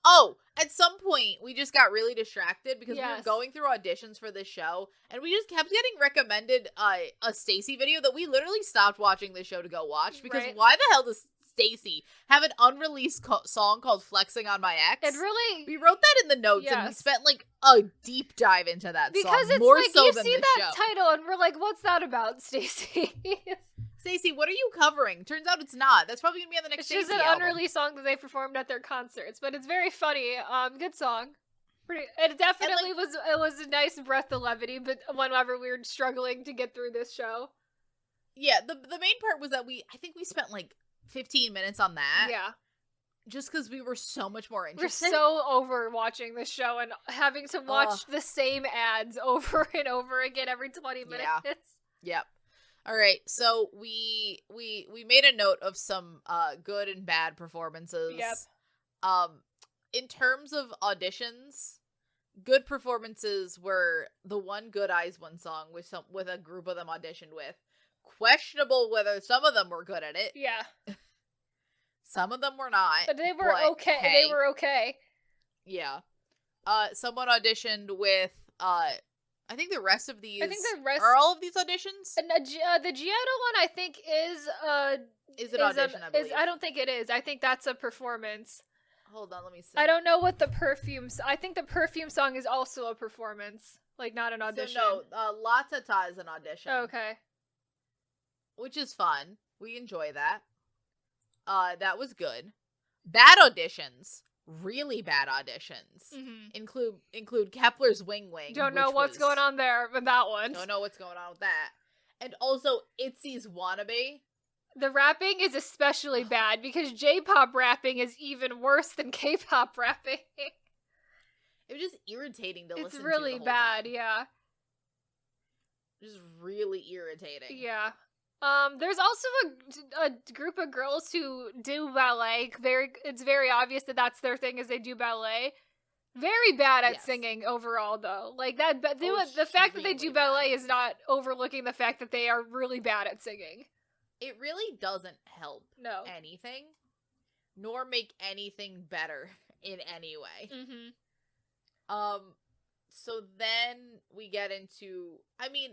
Oh, at some point, we just got really distracted because we were going through auditions for this show, and we just kept getting recommended a Stacy video that we literally stopped watching this show to go watch, because why the hell does Stacy have an unreleased song called Flexing on My Ex? We wrote that in the notes, and we spent, like, a deep dive into that because song. It's more like, so you than see this that show. title, and we're like, what's that about, Stacy? Stacey, what are you covering? Turns out it's not. That's probably gonna be on the next Stacey It's just an album. unreleased song that they performed at their concerts, but it's very funny. Good song. It definitely was. It was a nice breath of levity, but whenever we were struggling to get through this show. Yeah, the main part was that I think we spent like 15 minutes on that. Yeah. Just because we were so much more interested. We're so over watching this show and having to watch the same ads over and over again every 20 minutes. Yeah. Yep. All right, so we made a note of some good and bad performances. Yep. In terms of auditions, good performances were the one Good Eyes One song with a group of them auditioned with. Questionable whether some of them were good at it. Yeah. Some of them were not. But they were okay. Hey. They were okay. Yeah. Someone auditioned with I think the rest of these are all of these auditions? And the Giotto one I think is an audition, I believe. I don't think it is. I think that's a performance. Hold on, let me see. I don't know what the perfumes. I think the perfume song is also a performance, like not an audition. So no, La Tata is an audition. Oh, okay. Which is fun. We enjoy that. That was good. Bad auditions. Really bad auditions. Mm-hmm. Include Kepler's Wing Wing. Don't know what's going on there with that one. Don't know what's going on with that. And also Itzy's Wannabe. The rapping is especially bad because J-pop rapping is even worse than K-pop rapping. It was just irritating to listen to. It's really bad, time. Yeah. Just really irritating. Yeah. There's also a group of girls who do ballet. It's very obvious that that's their thing, is they do ballet. Very bad at singing overall, though. Like that, the fact that they do ballet is not overlooking the fact that they are really bad at singing. It really doesn't help anything, nor make anything better in any way. Mm-hmm. So then we get into, I mean,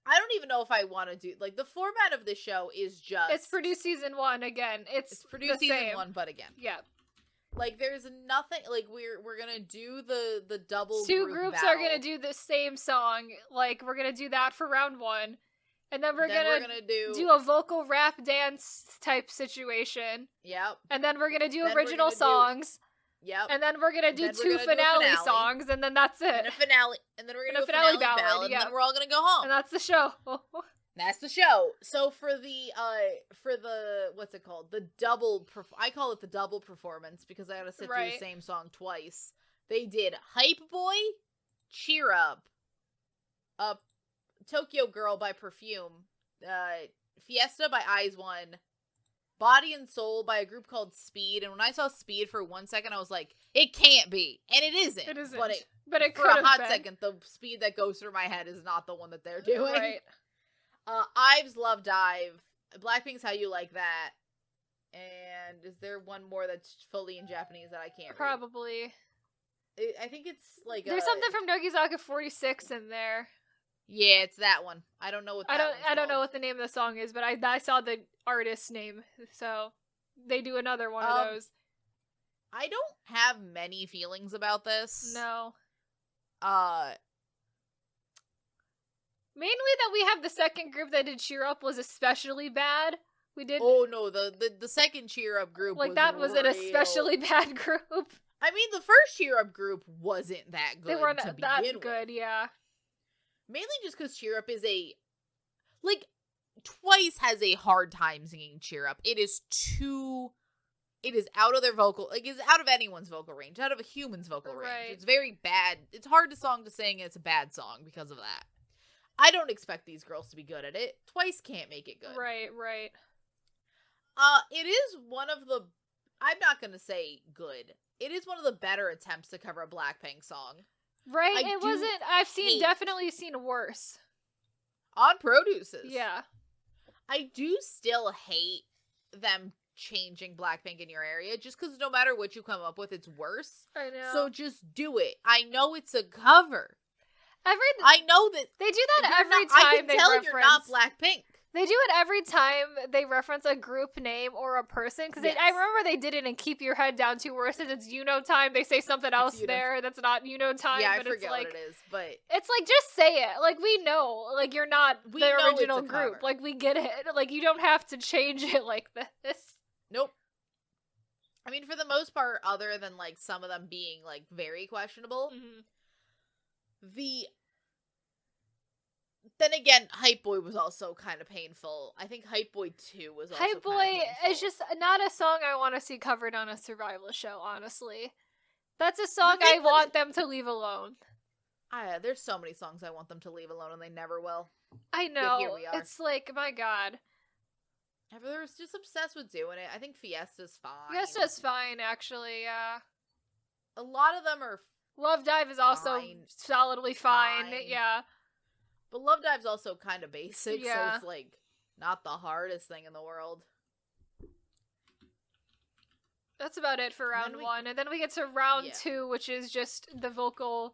I don't even know if I want to do, like, the format of the show is just... It's produced season 1 again. It's produced season 1, but again. Yeah. Like, there's nothing, like, we're gonna do the double Two group groups battle. are gonna do the same song. Like, we're gonna do that for round 1. And then we're gonna do a vocal rap dance type situation. Yep. And then we're gonna do original songs. Yep. And then we're gonna do two finale songs, and then that's it. And a finale. And then we're gonna do a finale ballad, and then we're all gonna go home. And that's the show. That's the show. So for the what's it called? The double I call it the double performance because I had to sit through the same song twice. They did Hype Boy, Cheer Up, Tokyo Girl by Perfume, Fiesta by Eyes One, Body and Soul by a group called Speed. And when I saw Speed for 1 second, I was like, it can't be. And it isn't. It isn't. But it for a hot second, the Speed that goes through my head is not the one that they're doing. Right. Ives Love Dive, Blackpink's How You Like That, and is there one more that's fully in Japanese that I can't read? Probably. I think it's like there's something from Nogizaka 46 in there. Yeah, it's that one. I don't know what I don't know what the name of the song is, but I saw the artist's name, so they do another one of those. I don't have many feelings about this. No. Mainly that we have the second group that did Cheer Up was especially bad. We did. Oh no, the second Cheer Up group like that was an especially bad group. I mean, the first Cheer Up group wasn't that good. They weren't that good, yeah. Mainly just because Cheer Up is Twice has a hard time singing Cheer Up. It is out of their vocal, it's out of anyone's vocal range, out of a human's vocal range. It's very bad. It's hard to sing, and it's a bad song because of that. I don't expect these girls to be good at it. Twice can't make it good. Right. It is one of the, I'm not going to say good. It is one of the better attempts to cover a Blackpink song. Right, it wasn't, I've definitely seen worse. On Produces. Yeah. I do still hate them changing Blackpink in your area, just because no matter what you come up with, it's worse. I know. So just do it. I know it's a cover. I know that they do that every time. I can tell you're not Blackpink. They do it every time they reference a group name or a person. Because Yes. I remember they did it in Keep Your Head Down too, where it says it's time. They say something else there that's not time. Yeah, I but forget it's like, what it is, but it's like, just say it. Like, we know. Like, you're not We the know original it's a group. cover. Like, we get it. Like, you don't have to change it like this. nope. I mean, for the most part, other than like some of them being like very questionable, Then again, Hype Boy was also kind of painful. I think Hype Boy 2 was also Hype Boy painful. is just not a song I want to see covered on a survival show, honestly. That's a song I want them to leave alone. There's so many songs I want them to leave alone, and they never will. I know. Here we are. It's like, my god. Everyone's just obsessed with doing it. I think Fiesta's fine. Fiesta's fine, actually, yeah. A lot of them are Love Dive is also solidly fine, yeah. But Love Dive's also kind of basic, yeah. so it's like not the hardest thing in the world. That's about it for round 1. And then we get to round 2, which is just the vocal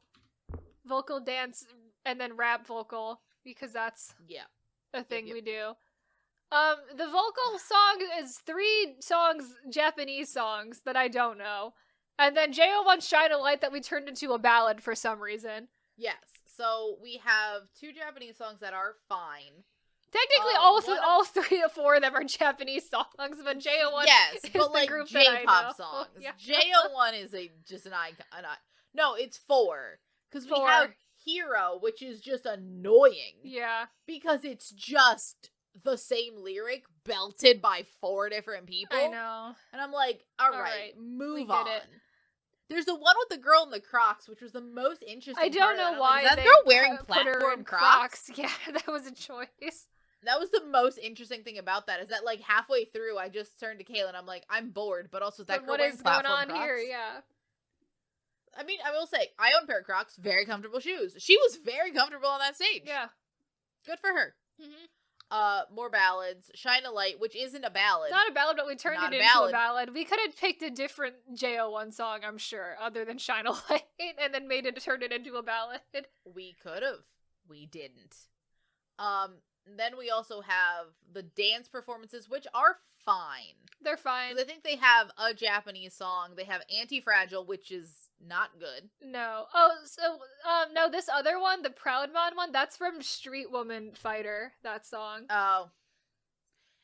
dance and then rap vocal, because that's a thing we do. The vocal song is 3 songs, Japanese songs that I don't know. And then JO1's Shine a Light that we turned into a ballad for some reason. Yes. So we have 2 Japanese songs that are fine. Technically, all 3 or 4 of them are Japanese songs, but JO1 is but like group J-pop songs. Yeah. JO1 is just an icon. No, it's 4. Because we have Hero, which is just annoying. Yeah. Because it's just the same lyric belted by 4 different people. I know. And I'm like, all right, move on. It. There's the one with the girl in the Crocs, which was the most interesting. I don't know why that girl wearing platform Crocs. Yeah, that was a choice. That was the most interesting thing about that, is that like halfway through, I just turned to Kayla and I'm like, I'm bored, but also that girl wearing platform Crocs. What is going on here? Yeah. I mean, I will say, I own a pair of Crocs, very comfortable shoes. She was very comfortable on that stage. Yeah. Good for her. More ballads. Shine a Light, which isn't a ballad. It's not a ballad, but we turned it into a ballad. We could have picked a different JO1 song, I'm sure, other than Shine a Light, and then turned it into a ballad. We could have. We didn't. Then we also have the dance performances, which are fine. They're fine. I think they have a Japanese song. They have Anti-Fragile, which is not good. No. Oh, so, no, this other one, the Proud Mod one, that's from Street Woman Fighter, that song. Oh.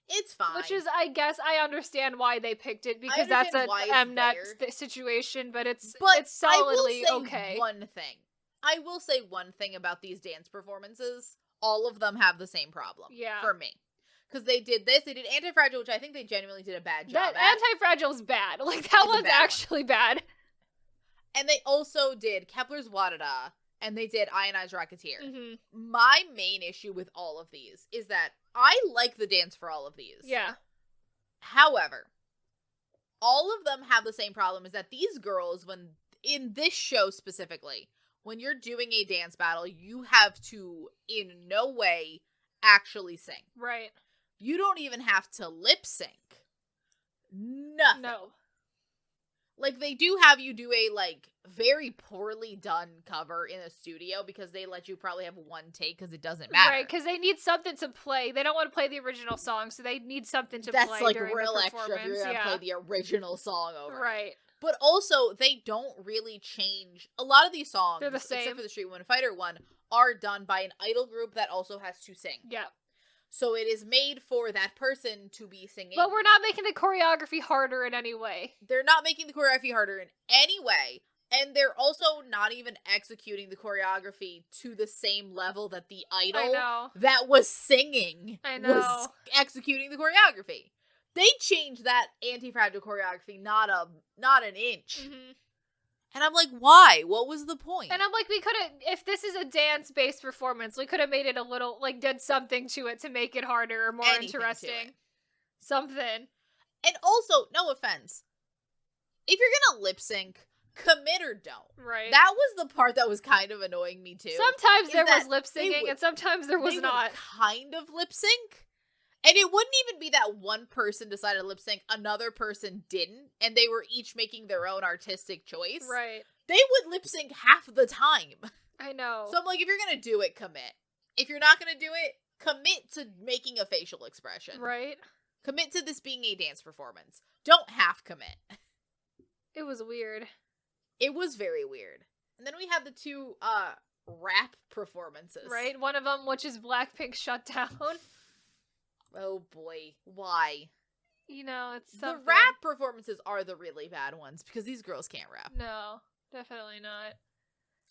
It's fine. Which is, I guess, I understand why they picked it, because that's a Mnet situation, but it's solidly okay. I will say one thing about these dance performances. All of them have the same problem. Yeah. For me. Because they did this, they did Anti-Fragile, which I think they genuinely did a bad job at. Anti-Fragile's bad. Like, that one's actually bad. And they also did Kepler's Wadada, and they did Ionized Rocketeer. Mm-hmm. My main issue with all of these is that I like the dance for all of these. Yeah. However, all of them have the same problem, is that these girls, when in this show specifically, when you're doing a dance battle, you have to, in no way, actually sing. Right. You don't even have to lip sync. Nothing. No. Like, they do have you do a, like, very poorly done cover in a studio, because they let you probably have one take, because it doesn't matter. Right, because they need something to play. They don't want to play the original song, so they need something to play during the performance. That's, like, real extra if you're going to play the original song over. Right. But also, they don't really change. A lot of these songs, they're the same. Except for the Street Woman Fighter one, are done by an idol group that also has to sing. Yeah. So it is made for that person to be singing. But we're not making the choreography harder in any way. They're not making the choreography harder in any way. And they're also not even executing the choreography to the same level that the idol that was singing was executing the choreography. They changed that Anti-Fragile choreography not an inch. Mm-hmm. And I'm like, why? What was the point? And I'm like, we could have, if this is a dance-based performance, we could have made it a little, like, did something to it to make it harder or more interesting. Something. And also, no offense, if you're gonna lip sync, commit or don't. Right. That was the part that was kind of annoying me too. Sometimes there was lip syncing and sometimes there was not. Kind of lip sync. And it wouldn't even be that one person decided to lip sync, another person didn't, and they were each making their own artistic choice. Right. They would lip sync half the time. I know. So I'm like, if you're gonna do it, commit. If you're not gonna do it, commit to making a facial expression. Right. Commit to this being a dance performance. Don't half commit. It was weird. It was very weird. And then we had the two rap performances. Right? One of them, which is Blackpink Shut Down. Oh boy. Why? You know, it's something. The rap performances are the really bad ones because these girls can't rap. No, definitely not.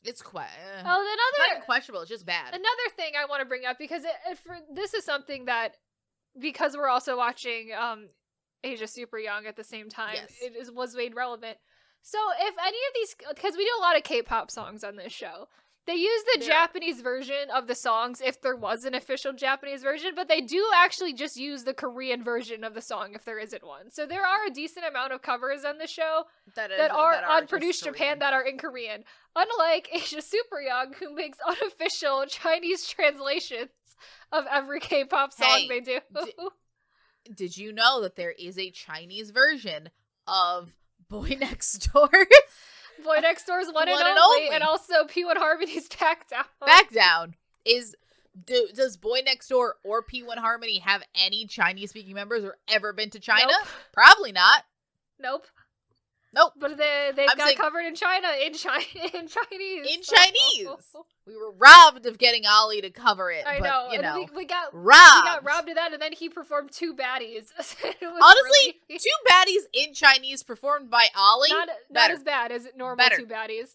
It's Oh, another questionable. It's just bad. Another thing I want to bring up because this is something that, because we're also watching Asia Super Young at the same time, yes. was made relevant. So if any of these, because we do a lot of K-pop songs on this show, they use the Japanese version of the songs if there was an official Japanese version, but they do actually just use the Korean version of the song if there isn't one. So there are a decent amount of covers on the show that are on Produced Japan that are in Korean. Unlike Asia Super Young, who makes unofficial Chinese translations of every K-pop song they do. Did you know that there is a Chinese version of Boy Next Door? Boy Next Door's one and only, and also P1 Harmony's Back Down. Back Down does Boy Next Door or P1 Harmony have any Chinese-speaking members or ever been to China? Nope. Probably not. Nope. Nope. But they got covered in China in Chinese. In Chinese. We were robbed of getting Ollie to cover it. I but, know. You know, we got robbed. We got robbed of that, and then he performed two baddies. Honestly, two baddies in Chinese performed by Ollie. Not as bad as normal two baddies.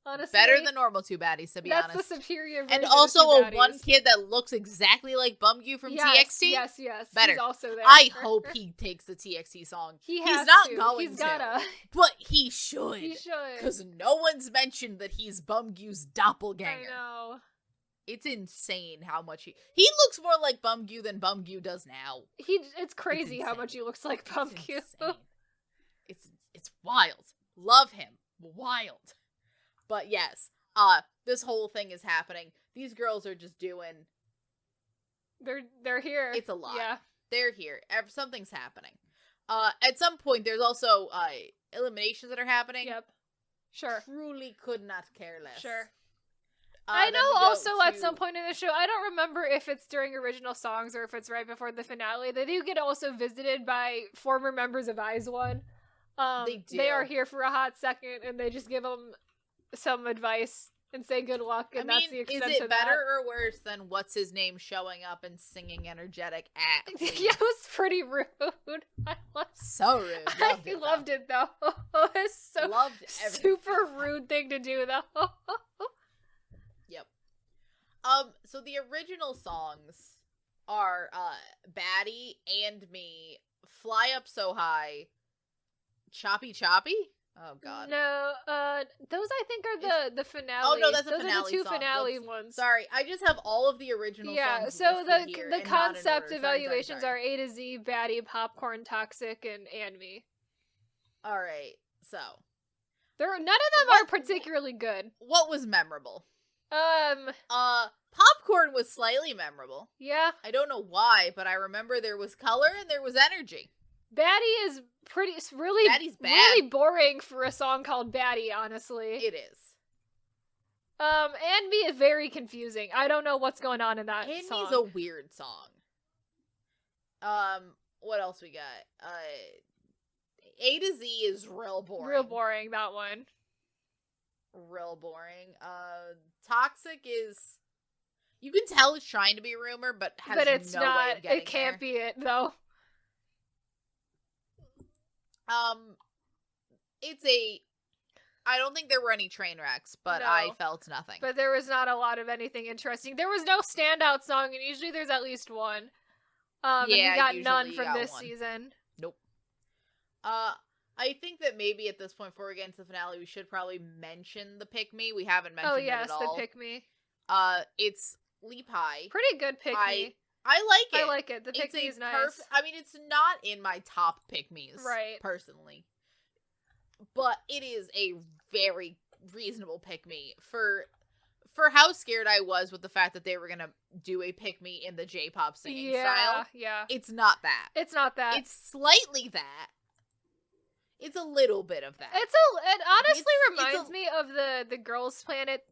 Honestly, better than normal two baddies, to be honest. That's the superior version. And also of two one kid that looks exactly like Bumgyu from TXT. Yes. Better. He's also there. I hope he takes the TXT song. He's not going He's to. Gotta. But he should. He should. Because no one's mentioned that he's Bumgyu's doppelganger. I know. It's insane how much he looks more like Bumgyu than Bumgyu does now. It's crazy how much he looks like Bumgyu. It's wild. Love him. Wild. But yes, this whole thing is happening. These girls are just doing. They're here. It's a lot. Yeah, they're here. Something's happening. At some point, there's also eliminations that are happening. Yep. Sure. Truly could not care less. Sure. I know also at some point in the show, I don't remember if it's during original songs or if it's right before the finale, they do get also visited by former members of IZ*ONE. They do. They are here for a hot second, and they just give them some advice and say good luck, and that's the extent of that. Is it better or worse than what's his name showing up and singing energetic at? Yeah, it was pretty rude. So rude. Loved it though. It was so super rude thing to do though. Yep. So the original songs are Baddie and Me, Fly Up So High, Choppy Choppy. Oh god. No, those I think are the finale. Oh no, that's the those finale. Those are the two song. finale ones. Sorry, I just have all of the original songs. Yeah, so the concept evaluations are A to Z, Baddie, Popcorn, Toxic, and Me. All right, so none of them are particularly good. What was memorable? Popcorn was slightly memorable. Yeah. I don't know why, but I remember there was color and there was energy. Baddie is really boring for a song called Baddie, honestly. It is. And Me is very confusing. I don't know what's going on in that song. And Me's a weird song. What else we got? A to Z is real boring. Real boring, that one. Real boring. Toxic is, you can tell it's trying to be a rumor, but it's no not. Way of getting it can't there. Be it though. I don't think there were any train wrecks, but no. I felt nothing. But there was not a lot of anything interesting. There was no standout song, and usually there's at least one. And we got none from this season. Nope. I think that maybe at this point, before we get into the finale, we should probably mention the Pick Me. We haven't mentioned it at all. Oh yes, the Pick Me. It's Leap High. Pretty good Pick Me. I like it. I like it. The Pick Me is nice. I mean, it's not in my top Pick Me's, right? Personally, but it is a very reasonable Pick Me for how scared I was with the fact that they were gonna do a Pick Me in the J-pop singing style. Yeah, it's not that. It's not that. It's slightly that. It's a little bit of that. It honestly reminds me of the Girls Planet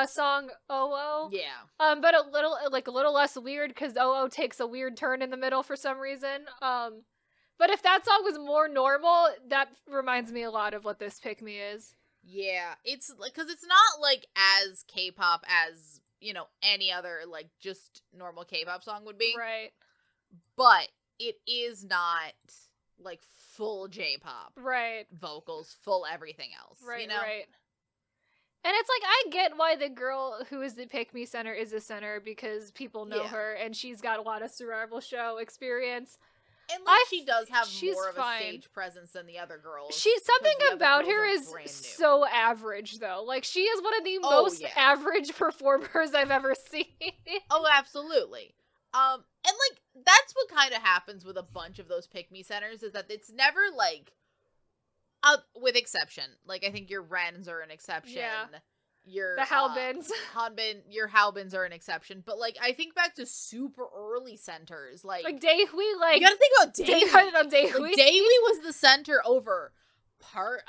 song "Oh." Yeah. But a little less weird because "Oh" takes a weird turn in the middle for some reason. But if that song was more normal, that reminds me a lot of what this Pick Me is. Yeah, it's because it's not like as K-pop as, you know, any other like just normal K-pop song would be. Right. But it is not like full J-pop. Right. Vocals, full everything else. Right, you know? right. And it's like, I get why the girl who is the Pick Me center is the center, because people know her, and she's got a lot of survival show experience. And like, she does have more of fine. a stage presence than the other girls. Something about her is so average, though. Like, she is one of the most average performers I've ever seen. Oh, absolutely. And like, that's what kind of happens with a bunch of those Pick Me centers, is that it's never like, with exception. Like, I think your Rens are an exception. Yeah. Your the Halbins. Your Halbins are an exception. But like, I think back to super early centers. Like Daehui, like, you gotta think about Daehui. Daehui. Like, Daehui was the center over Park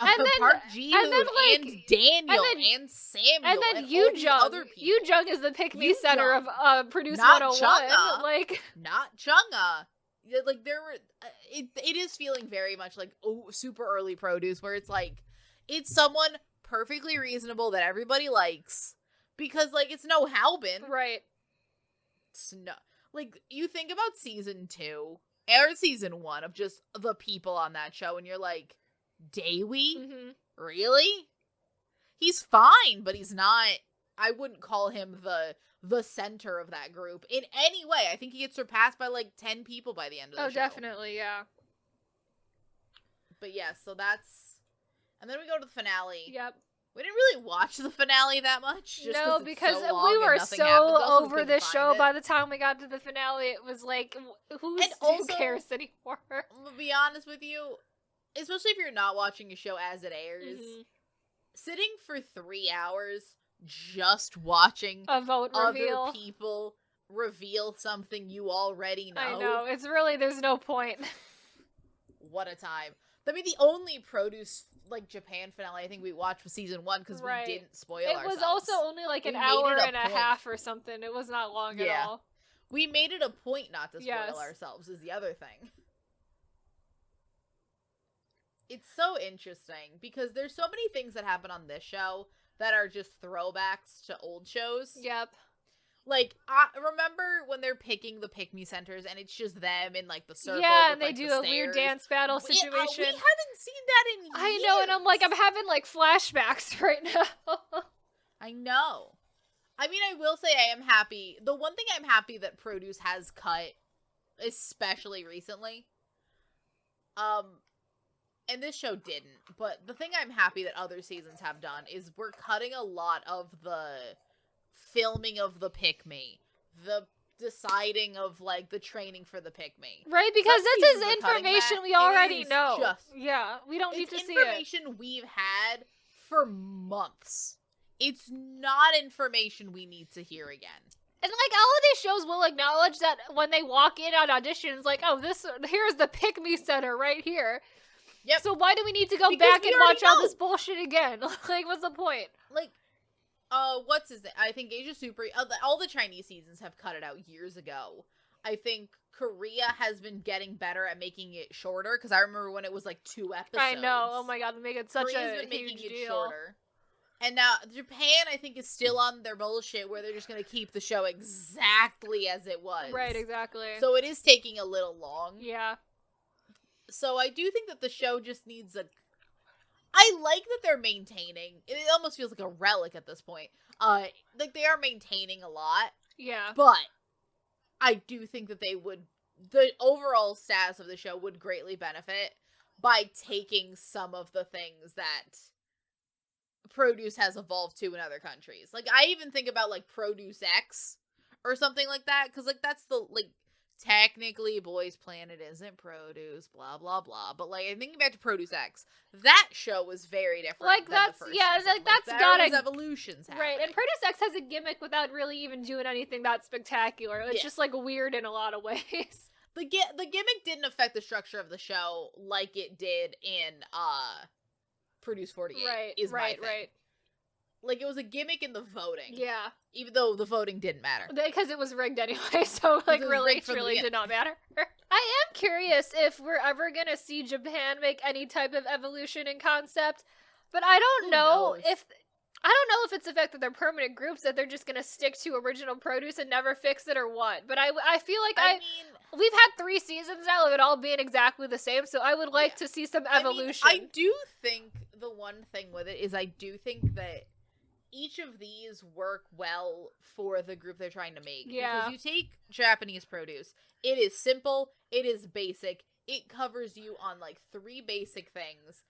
Ji-hoon and Daniel and Samuel and then Yoo-jung. Other people. Yoo-jung is the Pick Me center of Produce Not 101. Chungha. Like, not Chungha. Like, there were it is feeling very much like super early Produce, where it's like, it's someone perfectly reasonable that everybody likes, because like, it's no Halbin. Right. It's no, like, you think about season 2 or season 1 of just the people on that show, and you're like, Daehui? Mm-hmm. Really? He's fine, but he's not, I wouldn't call him the center of that group in any way. I think he gets surpassed by like 10 people by the end of the show. Oh, definitely, yeah. But yeah, so that's, and then we go to the finale. Yep. We didn't really watch the finale that much. Just no, because so we were so over this show. It. By the time we got to the finale, it was like, who cares anymore? I'm gonna be honest with you, especially if you're not watching a show as it airs, sitting for 3 hours just watching a vote reveal, other people reveal something you already know. I know, it's really, there's no point. What a time. I mean, the only Produce, like, Japan finale I think we watched was season 1, because we didn't spoil ourselves. It was also only like an hour and a half or something. It was not long at all. We made it a point not to spoil ourselves, is the other thing. It's so interesting, because there's so many things that happen on this show that are just throwbacks to old shows. Yep. Like, I remember when they're picking the Pick Me centers, and it's just them in, like, the circle. Yeah, with, and they like, do the a weird dance battle situation. We haven't seen that in years. I know, and I'm like, I'm having, like, flashbacks right now. I know. I mean, I will say I am happy. The one thing I'm happy that Produce has cut, especially recently, and this show didn't, but the thing I'm happy that other seasons have done is we're cutting a lot of the filming of the Pick Me, the deciding of, like, the training for the Pick Me. Right, because this is information we already know. Yeah, we don't need to see it. It's information we've had for months. It's not information we need to hear again. And, like, all of these shows will acknowledge that when they walk in on auditions, like, oh, here's the Pick Me center right here. Yep. So why do we need to go back and watch all this bullshit again? Like, what's the point? Like, what's his name? I think Asia Super, all the Chinese seasons have cut it out years ago. I think Korea has been getting better at making it shorter, because I remember when it was like 2 episodes. I know. Oh my god, they make it such Korea's a been huge making it deal. shorter. And now Japan, I think, is still on their bullshit where they're just going to keep the show exactly as it was. Right, exactly. So it is taking a little long. Yeah. So I do think that the show just needs a... I like that they're maintaining. It almost feels like a relic at this point. Like, they are maintaining a lot. Yeah. But I do think that they would... The overall status of the show would greatly benefit by taking some of the things that Produce has evolved to in other countries. Like, I even think about, like, Produce X or something like that, because, like, that's the, like, technically Boys Planet isn't Produce, blah, blah, blah, but, like, I'm thinking back to Produce X. That show was very different like, than that's, the first yeah, season. like, that's gotta... evolutions happening. Right, and Produce X has a gimmick without really even doing anything that spectacular. It's just, like, weird in a lot of ways. The gimmick didn't affect the structure of the show like it did in, Produce 48. Right. like, it was a gimmick in the voting. Yeah. Even though the voting didn't matter. Because it was rigged anyway, so, like, really, truly did not matter. I am curious if we're ever gonna see Japan make any type of evolution in concept, but I don't know if it's the fact that they're permanent groups, that they're just gonna stick to original produce and never fix it, or what. But I feel like we've had 3 seasons now of it all being exactly the same, so I would like to see some evolution. I do think the one thing with it is I do think that each of these work well for the group they're trying to make. Yeah. Because you take Japanese produce, it is simple, it is basic, it covers you on, like, 3 basic things,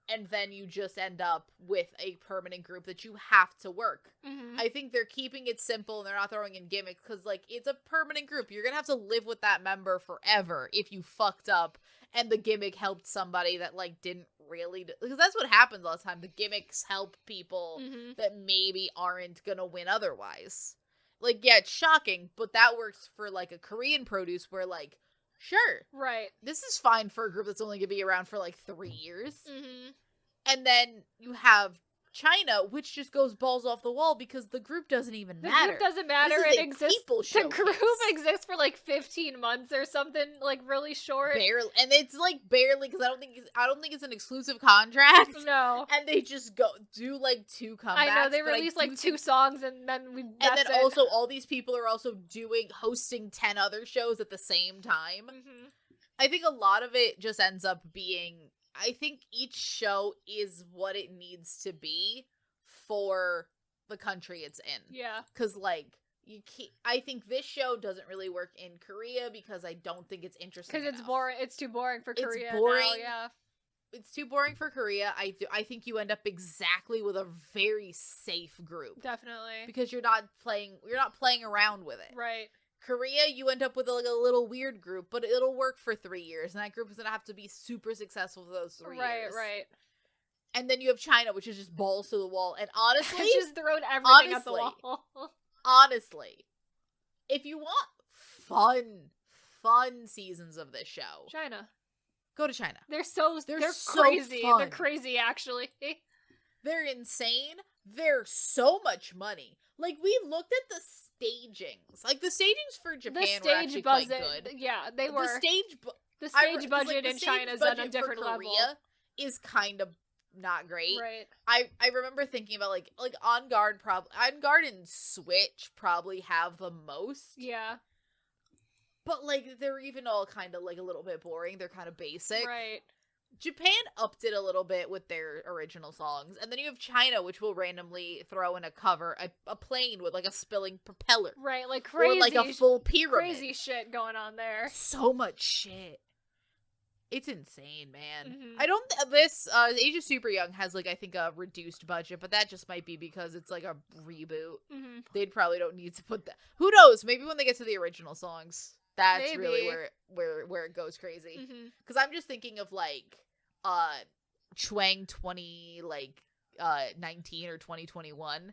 and then you just end up with a permanent group that you have to work. Mm-hmm. I think they're keeping it simple and they're not throwing in gimmicks, because, like, it's a permanent group. You're gonna have to live with that member forever if you fucked up and the gimmick helped somebody that, like, didn't really, because that's what happens all the time. The gimmicks help people that maybe aren't gonna win otherwise. Like, yeah, it's shocking, but that works for, like, a Korean produce where, like, sure, right, this is fine for a group that's only gonna be around for, like, 3 years. Mm-hmm. And then you have China, which just goes balls off the wall because the group doesn't even matter. The group doesn't matter. This is it exists. The group exists for like 15 months or something, like really short. Barely, and it's like barely, because I don't think it's an exclusive contract. No, and they just do like 2 comebacks. I know they release like 2 songs, and then also all these people are also hosting 10 other shows at the same time. Mm-hmm. I think a lot of it just ends up being, I think each show is what it needs to be for the country it's in. Yeah. Because, like, I think this show doesn't really work in Korea because I don't think it's interesting because it's boring. It's too boring for Korea. It's boring. Now, yeah. It's too boring for Korea. I think you end up exactly with a very safe group. Definitely. Because you're not playing around with it. Right. Korea, you end up with like a little weird group, but it'll work for 3 years, and that group is gonna have to be super successful for those 3 years. Right. And then you have China, which is just balls to the wall. And honestly, just throwing everything at the wall. Honestly, if you want fun seasons of this show, China, go to China. They're so crazy. Fun. They're crazy, actually. They're insane. They're so much money. Like, we looked at the stagings. Like, the stagings for Japan were actually quite good. Yeah, they were. The stage budget in China is at a different level. Korea is kind of not great. Right. I remember thinking about, like On Guard and Switch probably have the most. Yeah. But, like, they're even all kind of, like, a little bit boring. They're kind of basic. Right. Japan upped it a little bit with their original songs. And then you have China, which will randomly throw in a cover, a plane with, like, a spilling propeller. Right, like crazy. Or, like, a full pyramid. Crazy shit going on there. So much shit. It's insane, man. Mm-hmm. I don't, Asia Super Young has, like, I think a reduced budget, but that just might be because it's, like, a reboot. Mm-hmm. They probably don't need to put that. Who knows? Maybe when they get to the original songs. That's really where it goes crazy. Because I'm just thinking of, like, Chuang 19 or 2021.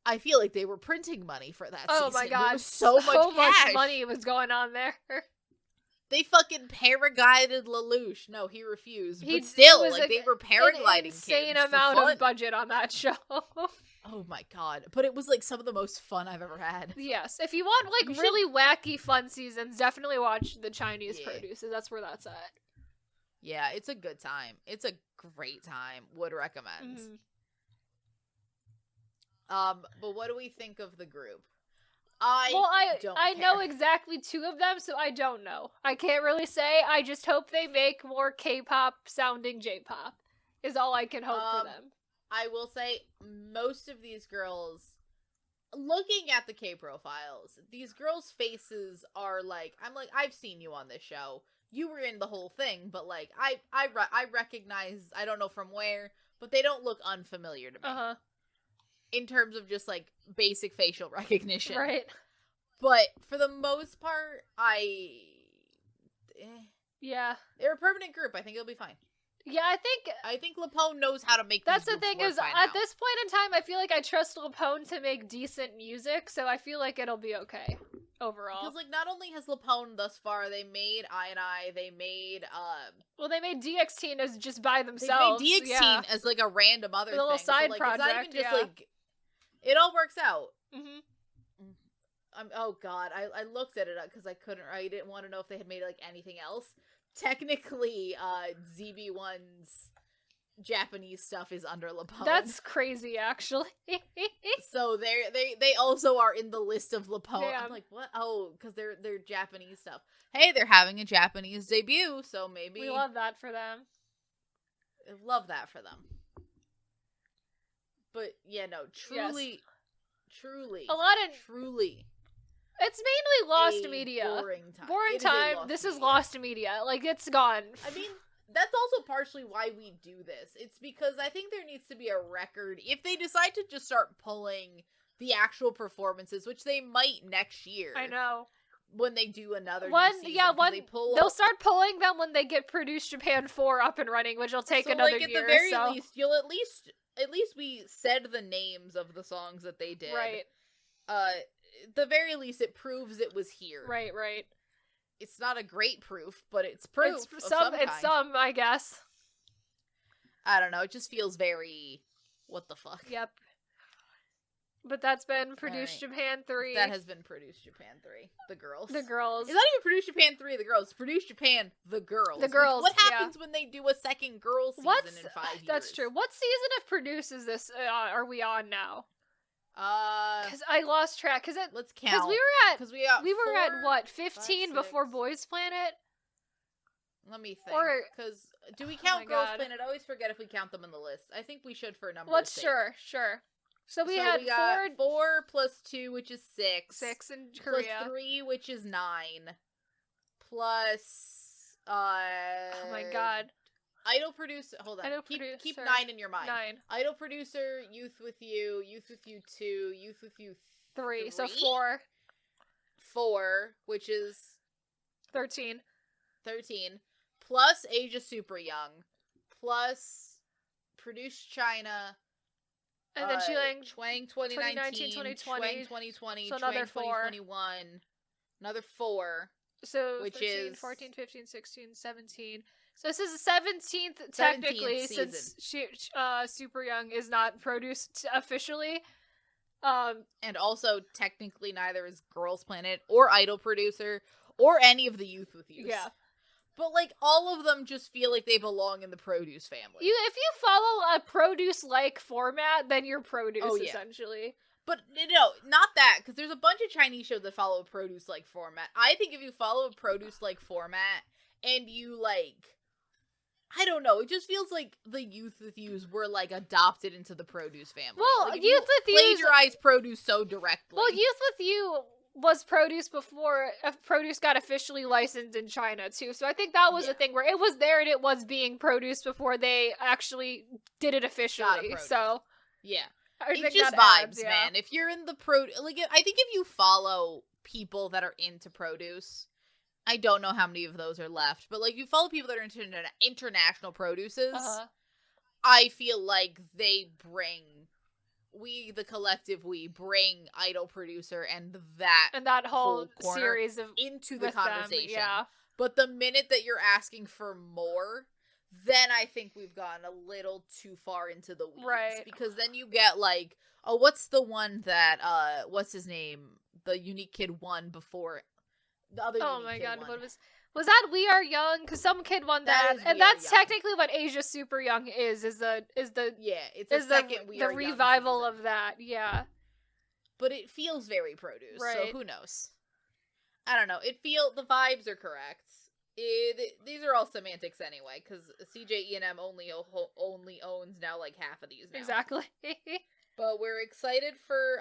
I feel like they were printing money for that season. Oh my god, there was so much money was going on there. They fucking paraglided Lelouch. No, he refused. But they were paragliding. An insane amount of budget on that show. Oh my god. But it was, like, some of the most fun I've ever had. Yes. If you want, like, really wacky fun seasons, definitely watch the Chinese produces. That's where that's at. Yeah, it's a good time. It's a great time. Would recommend. But what do we think of the group? I know exactly 2 of them, so I don't know. I can't really say. I just hope they make more K-pop sounding J-pop. Is all I can hope for them. I will say, most of these girls, looking at the K-profiles, these girls' faces are like, I've seen you on this show. You were in the whole thing, but, like, I recognize, I don't know from where, but they don't look unfamiliar to me. In terms of just, like, basic facial recognition. Right. But for the most part, yeah. They're a permanent group. I think it'll be fine. Yeah, I think Lapone knows how to make that's the thing is, at this point in time, I feel like I trust Lapone to make decent music, so I feel like it'll be okay. overall. Because, like, not only has Lapone thus far, they made I, they made, well, they made DX Teen as just by themselves. They made DX Teen as, like, a random other thing. A little side so, like, project, it's not even just, like, it all works out. Mm-hmm. Oh, God, I looked at it because I didn't want to know if they had made, like, anything else. Technically, ZB1's Japanese stuff is under Lapone. That's crazy, actually. So they also are in the list of Lapone. Damn. I'm like, what? Oh, because they're Japanese stuff. Hey, they're having a Japanese debut, so maybe we love that for them. Love that for them. But yeah, no, truly, a lot of truly. It's mainly lost media. Boring time. This is lost media. Like, it's gone. I mean, that's also partially why we do this. It's because I think there needs to be a record. If they decide to just start pulling the actual performances, which they might next year. I know. When they do another new season, they'll start pulling them when they get Produce Japan 4 up and running, which will take another year. At the very least, you'll at least we said the names of the songs that they did. Right. At the very least, it proves it was here. Right. It's not a great proof, but it's proof. It's some, I guess. I don't know. It just feels very. What the fuck? Yep. But that's been Produce Japan 3. That has been Produce Japan 3. The girls. The girls. It's not even Produce Japan 3, the girls. It's Produce Japan, the girls. The girls. What happens when they do a second girls season in 5 years? That's true. What season of Produce is this? Are we on now? Because I lost track. Let's count. Because we were at what 15 before Boys Planet. Let me think. Because do we count Girls Planet? I always forget if we count them in the list. I think we should for a number. Sure. So we got 4 plus 2, which is 6. 6 in Korea. Plus 3, which is 9. Plus oh my god. Idol producer. Hold on. Keep 9 in your mind. 9. Idol producer, Youth with You 2, Youth with You 3. So 4. 4, which is 13. Plus Asia Super Young. Plus Produce China. And then Chwang 2019, 2020, Chwang 2020, so another 2021, another 4. So which 13, is 14, 15, 16, 17. So this is the 17th technically since Super Young is not produced officially. And also technically neither is Girls Planet or Idol producer or any of the Youth with You. Yeah. But, like, all of them just feel like they belong in the Produce family. If you follow a Produce-like format, then you're Produce, essentially. But, no, not that, because there's a bunch of Chinese shows that follow a Produce-like format. I think if you follow a Produce-like format, and you, like, I don't know, it just feels like the Youth with Yous were, like, adopted into the Produce family. Well, like, Youth with Yous plagiarize Produce so directly. Well, Youth with You was Produce before Produce got officially licensed in China too, so I think that was a thing where it was there and it was being produced before they actually did it officially. So yeah, it's just vibes, man. If you're in the I think if you follow people that are into Produce, I don't know how many of those are left, but like you follow people that are into international produces, I feel like they bring. The collective, we bring Idol producer and that whole series of into the conversation. Yeah. But the minute that you're asking for more, then I think we've gone a little too far into the weeds. Right. Because then you get like, oh, what's the one that what's his name? The unique kid won before the other. Oh my god, what was that We Are Young? Because some kid won that, and that's technically what Asia Super Young is the it's the revival of that, yeah. But it feels very Produce, right. So who knows? I don't know. The vibes are correct. These are all semantics anyway, because CJ E&M only owns now like half of these now. Exactly. But we're excited for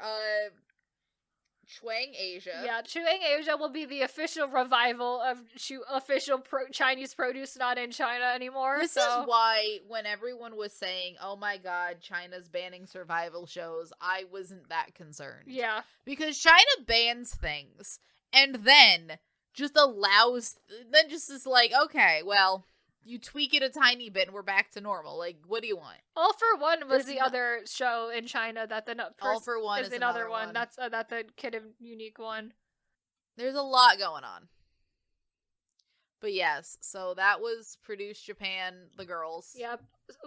Chwang Asia. Yeah, Chwang Asia will be the official revival of official Chinese produce not in China anymore. This is why when everyone was saying, oh my god, China's banning survival shows, I wasn't that concerned. Yeah. Because China bans things, and then just is like, okay, well, you tweak it a tiny bit and we're back to normal. Like, what do you want? All for One was the other show in China that the All for One is another one. That's that the Kid of Unique one. There's a lot going on. But yes, so that was Produce Japan, the girls. Yep.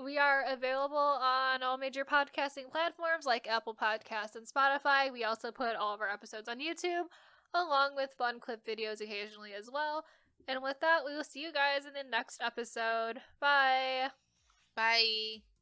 We are available on all major podcasting platforms like Apple Podcasts and Spotify. We also put all of our episodes on YouTube, along with fun clip videos occasionally as well. And with that, we will see you guys in the next episode. Bye! Bye!